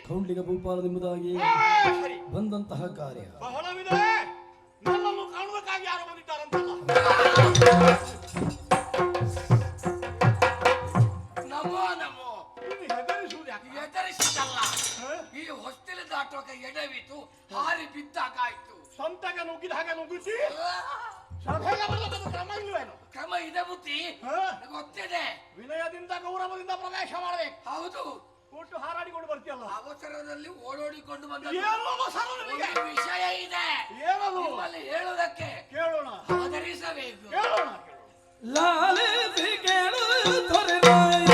ಕೌಂಡ್ಲಿಗ ಭೂಪಾಲ ನಿಮ್ಮದಾಗಿ ಬಂದಂತಹ ಕಾರ್ಯ ಬಹಳವಿದೆ. ನನ್ನನ್ನು ಕಾಣುವುದಕ್ಕಾಗಿ ಯಾರು ಬಂದಿದ್ದಾರಂತಲ್ಲ. ನಮೋ ನಮೋ. ಹೆದರಿಸುವುದು ಯಾಕೆ? ಹೆದರಿಸಿದಲ್ಲ, ಈ ಹೊಸ್ತಿಲು ದಾಟುವಾಗ ಎಡವಿತು, ಹಾರಿ ಬಿದ್ದಾಗಾಯ್ತು. ಸ್ವಂತಗೆ ನುಗ್ಗಿದ ಹಾಗೆ ನುಗ್ಗಿಸಿ ಸಭೆಗೆ ಬರಲದ ಕ್ರಮ ಇಲ್ವೇನು? ಕ್ರಮ ಇದೆ ಬುದ್ಧಿ, ಗೊತ್ತಿದೆ. ವಿನಯದಿಂದ ಗೌರವದಿಂದ ಪ್ರವೇಶ ಮಾಡಬೇಕು. ಹೌದು, ಕೊಟ್ಟು ಹಾರಾಡಿಕೊಂಡು ಬರ್ತೀಯಲ್ಲ. ಅವಸರದಲ್ಲಿ ಓಡೋಡಿಕೊಂಡು ಬಂದ ವಿಷಯ ಇದೆ. ಏನದು? ನಿಮ್ಮಲ್ಲಿ ಹೇಳುವುದಕ್ಕೆ ಕೇಳೋಣ, ಆಧರಿಸಬೇಕು. ಕೇಳೋಣ. ಲಾಲಿಸಿ ಕೇಳು ತೊರೆರಾಯ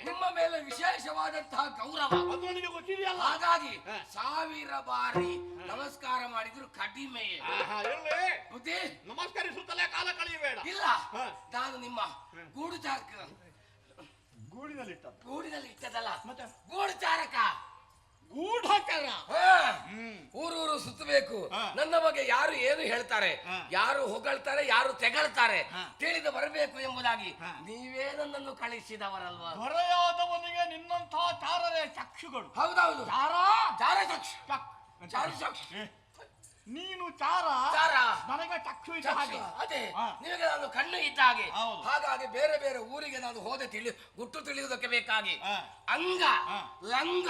ನಿಮ್ಮ ಮೇಲೆ ವಿಶೇಷವಾದಂತಹ ಗೌರವ ಹಾಗಾಗಿ 1000 ಬಾರಿ ನಮಸ್ಕಾರ ಮಾಡಿದ್ರು ಕಡಿಮೆ. ಬುದ್ಧಿ, ನಮಸ್ಕರಿಸುತ್ತಲೇ ಕಾಲ ಕಳೆಯಬೇಡ. ಇಲ್ಲ, ನಾನು ನಿಮ್ಮ ಗೂಡಿನಲ್ಲಿ ಇಟ್ಟದಲ್ಲ, ಗೂಢಚಾರಕ ಗೂಢಕರ. ಊರೂರು ಸುತ್ತಬೇಕು. ನನ್ನ ಬಗ್ಗೆ ಯಾರು ಏನು ಹೇಳ್ತಾರೆ, ಯಾರು ಹೊಗಳ್ತಾರೆ, ಯಾರು ತೆಗಳ್ತಾರೆ ತಿಳಿದು ಬರಬೇಕು ಎಂಬುದಾಗಿ ನೀವೇ ನನ್ನನ್ನು ಕಳಿಸಿದವರಲ್ವಾ? ದೊರೆಯಾದವನಿಗೆ ನಿನ್ನಂತಹ ಚಾರರೇ ಚಕ್ಷುಗಳು. ಹೌದೌದು, ಚಾರ ಚಕ್ಷು. ನೀನು ಚಾರ, ನನಗೆ ಚಕ್ಷು ಇದ್ದ ಹಾಗೆ. ಅದೇ, ನಿಮಗೆ ನಾನು ಕಣ್ಣು ಇದ್ದ ಹಾಗೆ. ಹಾಗಾಗಿ ಬೇರೆ ಬೇರೆ ಊರಿಗೆ ನಾನು ಹೋದೆ ಗುಟ್ಟು ತಿಳಿಯುವುದಕ್ಕೆ ಬೇಕಾಗಿ ಅಂಗ ಲಂಗ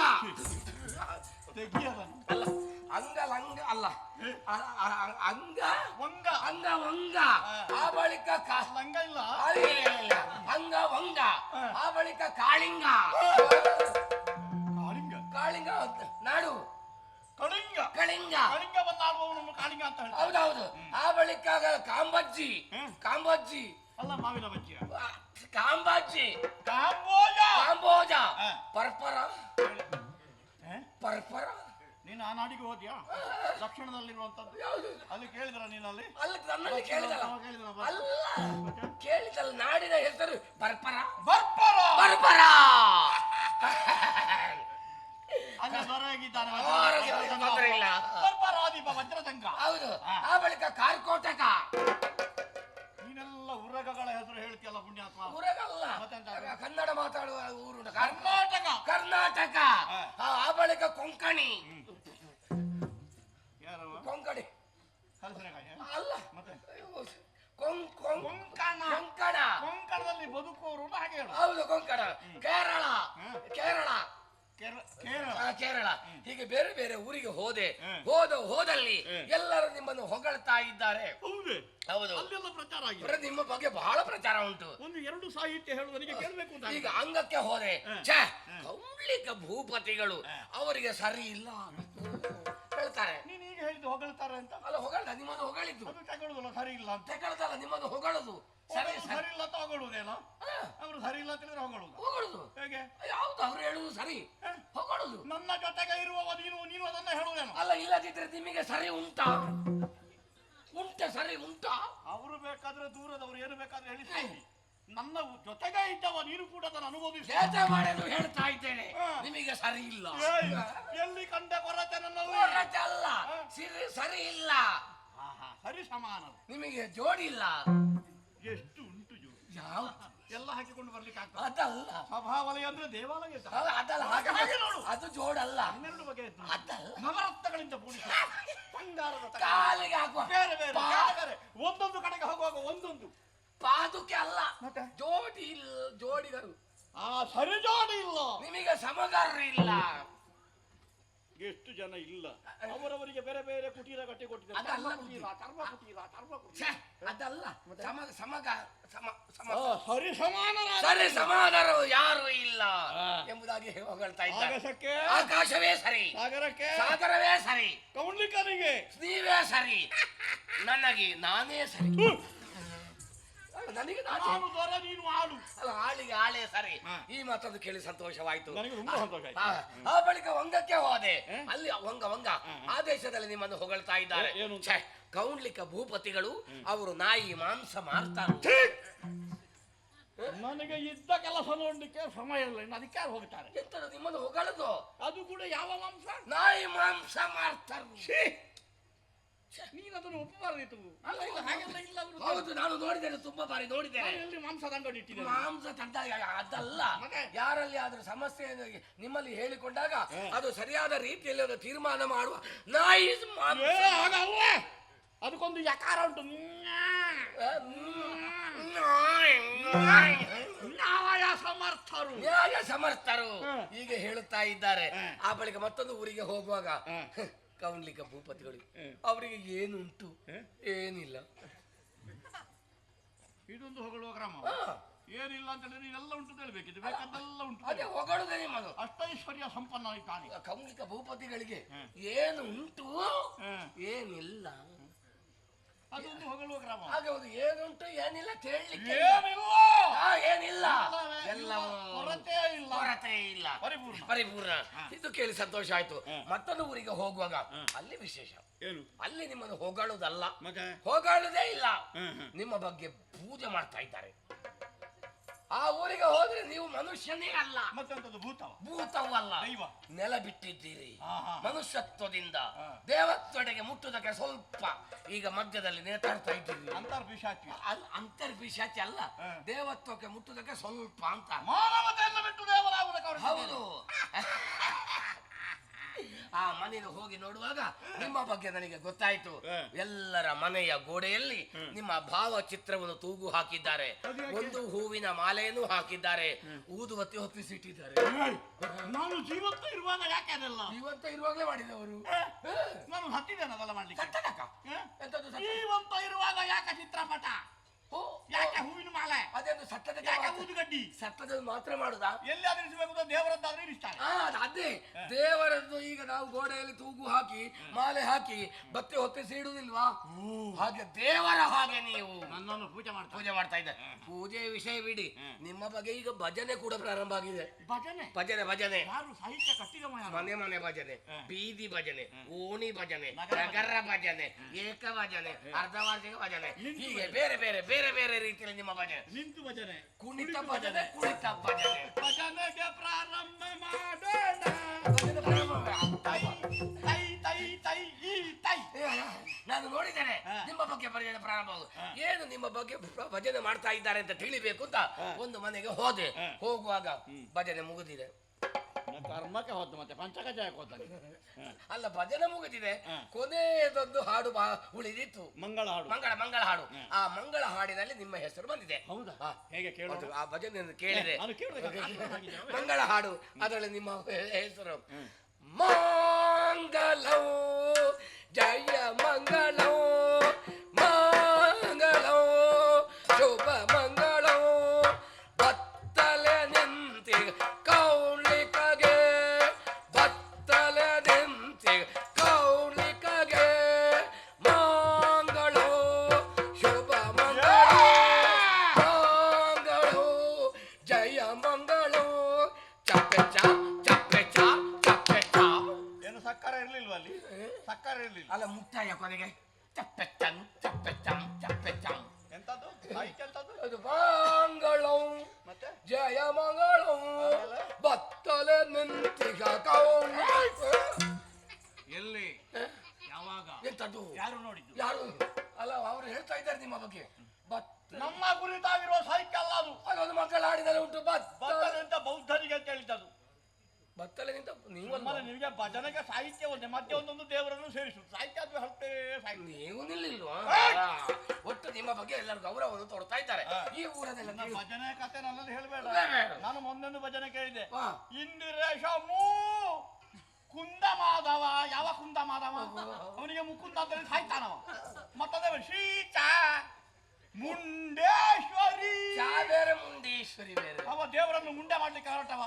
ಅಲ್ಲ, ಅಂಗ ಲಂಗ ಅಲ್ಲ, ಅಂಗ ವಂಗ, ಅಂಗ ವಂಗ, ಆ ಬಳಿಕ ಲಂಗ ಇಲ್ಲ, ಅಂಗ ವಂಗ, ಆ ಬಳಿಕ ಕಾಳಿಂಗ. ಕಾಳಿಂಗ ನಾಡು, ಕಳಿಂಗ ಕಳಿಂಗ ಬಂದಾಡುವವನನ್ನು ಕಾಳಿಂಗ ಅಂತ ಹೇಳಿ. ಹೌದೌದು. ಆ ಬಳಿಕ ಕಾಂಬಜ್ಜಿ ಅಲ್ಲ, ಮಾವಿನ ಬಜ್ಜಿ, ಕಾಂಬಜ್ಜಿ, ಕಾಂಬೋಜ, ಪರ್ಪರ. ನೀನು ಆ ನಾಡಿಗೆ ಹೋದ್ಯಾ? ದಕ್ಷಿಣದಲ್ಲಿರುವಂತದ್ದು ಅಲ್ಲಿ ಕೇಳಿದ್ರ? ನೀನು ಅಲ್ಲಿ ನನ್ನಲ್ಲಿ ಕೇಳಿದಲ್ಲ, ಕೇಳಿದಲ್ಲ. ನಾಡಿನ ಹೆಸರು ಬರ್ಪರ. ವಜ್ರದಂಗ. ಹೌದು. ಆ ಬಳಿಕ ಕಾರ್ಕೋಟಕ. ನೀನೆಲ್ಲ ಉರಗಗಳ ಹೆಸರು ಹೇಳ್ತೀಯಲ್ಲ ಪುಣ್ಯಾತ್ಮ. ಉರಗಲ್ಲ, ಕನ್ನಡ ಮಾತಾಡುವ ಊರು ಕರ್ನಾಟಕ. ಆ ಬಳಿಕ ಕೊಂಕಣಿ. ಕೊಂಕಣಿ ಅಲ್ಲ, ಕೊಂಕಣದಲ್ಲಿ ಬದುಕುವವರು ಹಾಗೆ ಹೇಳು. ಹೌದು, ಕೊಂಕಣ. ಕೇರಳ. ಹೀಗೆ ಬೇರೆ ಬೇರೆ ಊರಿಗೆ ಹೋದಲ್ಲಿ ಎಲ್ಲರೂ ನಿಮ್ಮನ್ನು ಹೊಗಳ್ತಾ ಇದ್ದಾರೆ. ಹೌದು, ನಿಮ್ಮ ಬಗ್ಗೆ ಬಹಳ ಪ್ರಚಾರ ಉಂಟು. ಒಂದು ಎರಡು ಸಾಹಿತ್ಯ ಹೇಳುವುದಕ್ಕೆ ಕೇಳಬೇಕು. ಈಗ ಅಂಗಕ್ಕೆ ಹೋದೆ, ಕೌಂಡ್ಲಿಕ ಭೂಪತಿಗಳು ಅವರಿಗೆ ಸರಿ ಇಲ್ಲ ಹೇಳ್ತಾರೆ. ನೀನು ಈಗ ಹೇಳಿದ್ದು ಹೊಗಳ್ತಾರೆ ಅಂತ ಅಲ್ಲ, ಹೊಗಳ್ತ ನಿಮ್ಮನ್ನು ಹೊಗಳಿದ್ದು ತಗೊಳ್ಳುದಲ್ಲ, ಸರಿ ಇಲ್ಲ ಅಂತ ತಗೊಳ್ತಲ್ಲ, ನಿಮ್ಮನ್ನು ಹೊಗಳದು. ಸರಿ ಇಲ್ಲ ಅಂತ ಹೊಗಳುವುದೇನೋ. ಅವರು ಸರಿ ಇಲ್ಲ ಅಂತ ಹೇಳಿದ್ರೆ ಹೊಗಳುದು ಹೇಗೆ? ಯಾವ್ದು ಅವ್ರು ಹೇಳುದು ಸರಿ, ಹೊಗಳುದು. ನನ್ನ ಜೊತೆಗೆ ಇರುವವ ನೀನು ಅದನ್ನ ಹೇಳುವುದೇನೋ. ಅಲ್ಲ, ಇಲ್ಲದಿದ್ರೆ ನಿಮಗೆ ಸರಿ ಉಂಟಾ? ಸರಿ ಉಂಟಾ? ಅವರು ಬೇಕಾದ್ರೆ ದೂರದವರು ಏನು ಬೇಕಾದ್ರೆ ಹೇಳಿಸ್ತೀನಿ. ನನ್ನ ಜೊತೆಗೆ ಇದ್ದವ ನೀನು ಕೂಡ ಅದನ್ನು ಅನುಭವಿಸಿ ಮಾಡಲು ಹೇಳ್ತಾ ಇದ್ದೇನೆ. ನಿಮಗೆ ಸರಿ ಇಲ್ಲ. ಎಲ್ಲಿ ಕಂಡ ಕೊರತೆ? ನನ್ನಲ್ಲಿ ಕೊರತೆ ಅಲ್ಲ, ಸರಿ ಇಲ್ಲ. ಸರಿ ಸಮಾನ. ನಿಮಗೆ ಜೋಡಿ ಇಲ್ಲ. ಎಷ್ಟು ಉಂಟು ಜೋಡಿ? ಯಾವ ಎಲ್ಲ ಹಾಕಿಕೊಂಡು ಬರ್ಲಿಕ್ಕೆ ಆಗ್ತದೆ? ಅದಲ್ಲ. ಸಭಾವಲಯ ಅಂದ್ರೆ ದೇವಾಲಯ ಅದಲ್ಲ, ಹಾಗೆ ನೋಡು. ಅದು ಜೋಡಲ್ಲ. 12 ಬಗೆ ಅದಲ್ಲ, ನವರತ್ನಗಳಿಂದ ಕೂಡಿಸಿ ಬಂಗಾರದ ಕಾಲಿಗೆ ಹಾಕುವ ಬೇರೆ ಬೇರೆ ಒಂದೊಂದು ಕಡೆಗೆ ಹೋಗುವಾಗ ಒಂದೊಂದು ಪಾದುಕೆ ಅಲ್ಲ, ಜೋಡಿಗರು. ಸರಿ ಜೋಡಿ ಇಲ್ಲ. ನಿಮಗೆ ಸಮಗಾರರು ಇಲ್ಲ. ಎಷ್ಟು ಜನ ಇಲ್ಲ, ಅವರವರಿಗೆ ಬೇರೆ ಬೇರೆ ಕುಟೀರ ಕಟ್ಟಿ ಕೊಟ್ಟಿದ್ದಾರೆ. ಅದಲ್ಲ ಛೆ, ಅದಲ್ಲ ಸರಿ ಸಮಾನರಾದ ಸರಿ ಸಮಾನರು ಯಾರು ಇಲ್ಲ ಎಂಬುದಾಗಿ ಹೊಗಳ್ತಾ ಇದ್ದಾರೆ. ಆಗಸಕ್ಕೆ ಆಕಾಶವೇ ಸರಿ, ಸಾಗರಕ್ಕೆ ಸಾಗರವೇ ಸರಿ, ಕೌಂಡ್ಲಿಕನಿಗೆ ನೀವೇ ಸರಿ, ನನಗೆ ನಾನೇ ಸರಿ. ನನಗೆ ನಾನು ದೊರ ನೀನು ಆಳು. ಅಲ್ಲ, ಆಳಿಗೆ ಆಳೇ ಸರಿ. ಈ ಮಾತನ್ನು ಕೇಳಿ ಸಂತೋಷವಾಯ್ತು. ನನಗೆ ತುಂಬಾ ಸಂತೋಷ ಆಯ್ತು. ಆ ಬಳಿಕ ವಂಗಕ್ಕೆ ಹೋದೆ. ಅಲ್ಲಿ ವಂಗ ಆ ದೇಶದಲ್ಲಿ ನಿಮ್ಮನ್ನು ಹೊಗಳ್ತಾ ಇದ್ದಾರೆ. ಏನು? ಛೆ, ಕೌಂಡ್ಲಿಕ ಭೂಪತಿಗಳು ಅವರು ನಾಯಿ ಮಾಂಸ ಮಾರ್ತಾರೆ. ನನಗೆ ಇದ್ದ ಕೆಲಸ ನೋಡ್ಲಿಕ್ಕೆ ಸಮಯ ಇಲ್ಲ, ಇನ್ನು ಅದಕ್ಕೆ ಯಾರು ಹೋಗ್ತಾರೆ? ಎಂತದು ನಿಮ್ಮನ್ನು ಹೊಗಳದು? ಅದು ಕೂಡ ಯಾವ ಮಾಂಸ? ನಾಯಿ ಮಾಂಸ ಮಾರ್ತಾರೆ. ನೀನು ಅದನ್ನು ಒಪ್ಪಬಾರದಿತ್ತು. ಅಲ್ಲ ಇಲ್ಲ, ಹಾಗೆಲ್ಲ ಇಲ್ಲ. ಅವರು ಹೌದು, ನಾನು ನೋಡಿದ್ದೇನೆ, ತುಂಬಾ ಬಾರಿ ನೋಡಿದ್ದೇನೆ. ಎಲ್ಲಿ ಮಾಂಸದ ಅಂಗಡಿ ಇಟ್ಟಿದ್ದಾರೆ? ಮಾಂಸ ತಂದ ಅದಲ್ಲ. ಯಾರಲ್ಲಿ ಆದ್ರೂ ಸಮಸ್ಯೆ ನಿಮ್ಮಲ್ಲಿ ಹೇಳಿಕೊಂಡಾಗ ಅದು ಸರಿಯಾದ ರೀತಿಯಲ್ಲಿ ಅದು ತೀರ್ಮಾನ ಮಾಡುವ ನಾಯಿ ಮಾಂಸ. ಹಾಗಲ್ಲ, ಅದಕ್ಕೊಂದು ಯಕಾರ ಉಂಟು. ನ್ಯಾಯ ಸಮರ್ಥರು, ನ್ಯಾಯ ಸಮರ್ಥರು ಹೀಗೆ ಹೇಳುತ್ತಾ ಇದ್ದಾರೆ. ಆ ಬಳಿಕ ಮತ್ತೊಂದು ಊರಿಗೆ ಹೋಗುವಾಗ ಕೌಂಡ್ಲಿಕ ಭೂಪತಿಗಳು ಅವರಿಗೆ ಏನುಂಟು, ಏನಿಲ್ಲ. ಇದೊಂದು ಹೊಗಳುವ ಕ್ರಮ. ಏನಿಲ್ಲ ಅಂತ ಹೇಳಿದ್ರೆ ನೀವೆಲ್ಲ ಉಂಟು ಹೇಳ್ಬೇಕಿತ್ತು, ಬೇಕಾದೆಲ್ಲ ಉಂಟು. ಅದೇ ಹೊಗಳುದೇ ನಿಮ್ಮದು. ಅಷ್ಟೈಶ್ವರ್ಯ ಸಂಪನ್ನ ತಾನೆ ಕೌಂಡ್ಲಿಕ ಭೂಪತಿಗಳಿಗೆ ಏನು ಉಂಟು, ಏನಿಲ್ಲ. ಅದೊಂದು ಹೊಗಳುವ ಕ್ರಮ. ಹಾಗೆ ಹೌದು, ಏನುಂಟು ಏನಿಲ್ಲ ಕೇಳಲಿಕ್ಕೆ ಏನಿಲ್ಲ, ಎಲ್ಲವೂ ಕೊರತೆ ಇಲ್ಲ, ಕೊರತೆ ಇಲ್ಲ, ಪರಿಪೂರ್ಣ. ಇದು ಕೇಳಿ ಸಂತೋಷ ಆಯ್ತು. ಮತ್ತೊಂದು ಊರಿಗೆ ಹೋಗುವಾಗ ಅಲ್ಲಿ ವಿಶೇಷ ಏನು? ಅಲ್ಲಿ ನಿಮ್ಮನ್ನು ಹೊಗಳುದಲ್ಲ, ಹೊಗಳುವುದೇ ಇಲ್ಲ, ನಿಮ್ಮ ಬಗ್ಗೆ ಪೂಜೆ ಮಾಡ್ತಾ ಇದ್ದಾರೆ. ಆ ಊರಿಗೆ ಹೋದ್ರೆ ನೀವು ಮನುಷ್ಯನೇ ಅಲ್ಲ, ಮತ್ತೆಂತದ್ದು ಭೂತವೂ ಅಲ್ಲ, ದೈವ. ನೆಲ ಬಿಟ್ಟಿದ್ದೀರಿ. ಮನುಷ್ಯತ್ವದಿಂದ ದೇವತ್ವಡೆಗೆ ಮುಟ್ಟುವುದಕ್ಕೆ ಸ್ವಲ್ಪ ಈಗ ಮಧ್ಯದಲ್ಲಿ ನೇತಾಡ್ತಾ ಇದ್ದೀರಿ. ಅಂತರ್ಪಿಶಾಚಿ ಅಲ್ಲ, ದೇವತ್ವಕ್ಕೆ ಮುಟ್ಟುವುದಕ್ಕೆ ಸ್ವಲ್ಪ ಅಂತ. ಮಾನವತೆಯನ್ನು ಬಿಟ್ಟು ದೇವರಾಗುವುದಕ್ಕೆ ಹೌದು. ಆ ಮನೆಗೆ ಹೋಗಿ ನೋಡುವಾಗ ನಿಮ್ಮ ಬಗ್ಗೆ ನನಗೆ ಗೊತ್ತಾಯ್ತು. ಎಲ್ಲರ ಮನೆಯ ಗೋಡೆಯಲ್ಲಿ ನಿಮ್ಮ ಭಾವಚಿತ್ರವನ್ನು ತೂಗು ಹಾಕಿದ್ದಾರೆ, ಒಂದು ಹೂವಿನ ಮಾಲೆಯನ್ನು ಹಾಕಿದ್ದಾರೆ, ಊದುಬತ್ತಿ ಹೊತ್ತಿಸಿಟ್ಟಿದ್ದಾರೆ. ನಾನು ಜೀವಂತ ಇರುವಾಗ ಯಾಕೆ ಅದೆಲ್ಲ? ಜೀವಂತ ಇರುವಾಗಲೇ ಮಾಡಿದವರು. ನಾನು ಹತ್ತಿದ್ದೇನೆ ಅದೆಲ್ಲ ಮಾಡ್ಲಿಕ್ಕೆ. ಜೀವಂತ ಇರುವಾಗ ಯಾಕೆ ಚಿತ್ರಪಟ, ಯಾಕೆ ಹೂವಿನ ಮಾಲೆ, ಅದೊಂದು ಸತ್ತದ ಊದುಗಡ್ಡಿ, ಸತ್ತದಲ್ಲಿ ಮಾತ್ರ ಮಾಡುದಾ? ಎಲ್ಲಿ ಅದಿರಿಸಬೇಕು? ದೇವರದ್ದಾದ್ರೆ ಇರಿಸ್ತಾರೆ. ಅದೇ ದೇವರದ್ದು ಈಗ ನಾವು ಗೋಡೆಯಲ್ಲಿ ತೂಗು ಹಾಕಿ ಮಾಲೆ ಹಾಕಿ ಬತ್ತಿ ಹೊತ್ತಿಸಿ ಇಡುವುದಿಲ್ವಾ? ಹಾಗೆ ದೇವರ ಹಾಗೆ ನೀವು ನನ್ನನ್ನು ಪೂಜೆ ಮಾಡ್ತಾ ಇದ್ದಾರೆ. ಪೂಜೆ ವಿಷಯ ಬಿಡಿ, ನಿಮ್ಮ ಬಗ್ಗೆ ಈಗ ಭಜನೆ ಕೂಡ ಪ್ರಾರಂಭ ಆಗಿದೆ. ಭಜನೆ ಯಾರು ಸಾಹಿತ್ಯ ಕಟ್ಟಿದ ಮನೆ ಭಜನೆ, ಬೀದಿ ಭಜನೆ, ಓಣಿ ಭಜನೆ, ನಗರ ಭಜನೆ, ಏಕ ಭಜನೆ, ಅರ್ಧ ವಾರ್ಷಿಕ ಭಜನೆ, ಹೀಗೆ ಬೇರೆ ಬೇರೆ ಬೇರೆ ಬೇರೆ ರೀತಿಯಲ್ಲಿ ನಿಮ್ಮ ಭಜನೆ. ನಿಂತು ಭಜನೆ, ಕುಣಿತ ಭಜನೆ, ಕುಳಿತ ಭಜನೆ. ಭಜನೆಗೆ ಪ್ರಾರಂಭ ಮಾಡೋಣ. ನಾನು ನೋಡಿದ್ದೇನೆ ನಿಮ್ಮ ಬಗ್ಗೆ ಭಜನೆ ಪ್ರಾರಂಭ. ಏನು ನಿಮ್ಮ ಬಗ್ಗೆ ಭಜನೆ ಮಾಡ್ತಾ ಇದ್ದಾರೆ ಅಂತ ತಿಳಿಬೇಕು ಅಂತ ಒಂದು ಮನೆಗೆ ಹೋದೆ. ಹೋಗುವಾಗ ಭಜನೆ ಮುಗಿದಿದೆ. ಕರ್ಮಕ್ಕೆ ಹೋದ ಮತ್ತೆ ಪಂಚಕಜಾಯಕ್ಕೆ ಹೋದ. ಅಲ್ಲ, ಭಜನೆ ಮುಗಿದಿದೆ, ಕೊನೆಯದೊಂದು ಹಾಡು ಉಳಿದಿತ್ತು, ಮಂಗಳ ಹಾಡು. ಆ ಮಂಗಳ ಹಾಡಿನಲ್ಲಿ ನಿಮ್ಮ ಹೆಸರು ಬಂದಿದೆ. ಹೌದಾ? ಹೇಗೆ ಕೇಳೋದು? ಆ ಭಜನೆಯನ್ನು ಕೇಳಿದೆ. ಮಂಗಳ ಹಾಡು, ಅದರಲ್ಲಿ ನಿಮ್ಮ ಹೆಸರು ಮಂಗಳೋ ಜಯ ಮಂಗಳೋ ಮಂಗಳೋ ಶುಭ ಮಂಗಳೋ ಬತ್ತಲೆ ನಿಂತಿ ಕೌಳಿಕಗೆ ಬತ್ತಲೆ ನಿಂತಿ ಕೌಳಿಕಗೆ ಮಂಗಳೋ ಶುಭ ಮಂಗಳೋ ಮಂಗಳೋ ಜಯ ಮಂಗಳೋ ಚಪ್ಪೆ ಸಕ್ಕರೆ ಇರ್ಲಿಲ್ವ ಅಲ್ಲಿ? ಸಕ್ಕರೆ ಇರ್ಲಿಲ್ಲ. ಅಲ್ಲ, ಮುಕ್ತಾಯ ಕೊನೆಗೆ ಚಪ್ಪೆ ಎಂತದ್ದು ಎಂತದ್ದು? ಅದು ಮಂಗಳೋ ಮತ್ತೆ ಜಯ ಮಂಗಳೋ ಬತ್ತಲೆ ನಿಂತಿಗ ಕೌಳಿ. ಎಲ್ಲಿ, ಯಾವಾಗ, ಎಂತದ್ದು? ಯಾರು ನೋಡಿದ್ದು? ಯಾರು ಅಲ್ಲ, ಅವರು ಹೇಳ್ತಾ ಇದ್ದಾರೆ ನಿಮ್ಮ ಬಗ್ಗೆ. ನಮ್ಮ ಕುರಿತಾಗಿರುವ ಸಾಹಿತ್ಯ ಅಲ್ಲ ಅದು. ಅದೊಂದು ಮಕ್ಕಳ ಹಾಡಿನಲ್ಲಿ ಉಂಟು. ಬತ್ತಲೆಂತ ಬೌದ್ಧರಿಗೆ ಅಂತ ಹೇಳಿದ್ದದು. ಬತ್ತಲೆಗಿಂತ ನಿಮಗೆ ಭಜನೆಗೆ ಸಾಹಿತ್ಯ ಒಂದೇ, ಮಧ್ಯ ಒಂದೊಂದು ದೇವರನ್ನು ಸೇರಿಸುದು ಸಾಹಿತ್ಯ. ಅದು ಹತ್ತೇ ಸಾಹಿತ್ಯ. ನೀವು ನಿಲ್ಲಿಲ್ವಾ? ಒಟ್ಟು ನಿಮ್ಮ ಬಗ್ಗೆ ಎಲ್ಲರೂ ಗೌರವವನ್ನು ತೋರ್ತಾ ಇದ್ದಾರೆ ಈ ಊರದೆಲ್ಲ. ಭಜನೆ ಕತೆ ನನ್ನಲ್ಲಿ ಹೇಳ್ಬೇಡ. ನಾನು ಮೊನ್ನೆ ಭಜನೆ ಕೇಳಿದೆ. ಇಂದಿರೇಶ ಕುಂದ ಮಾಧವ ಯಾವ ಕುಂದ ಮಾಧವ ಅವನಿಗೆ ಮುಕುಂದ ಅಂತ ಸಾಯ್ತಾನವ ಮತ್ತದ ಶ್ರೀಚ ಮುಂಡೇಶ್ವರಿ ಬೇರೆ ಮುಂಡೇಶ್ವರಿ ಬೇರೆ ಅವ ದೇವರನ್ನು ಮುಂಡೆ ಮಾಡ್ಲಿಕ್ಕೆ ಹೊರಟವ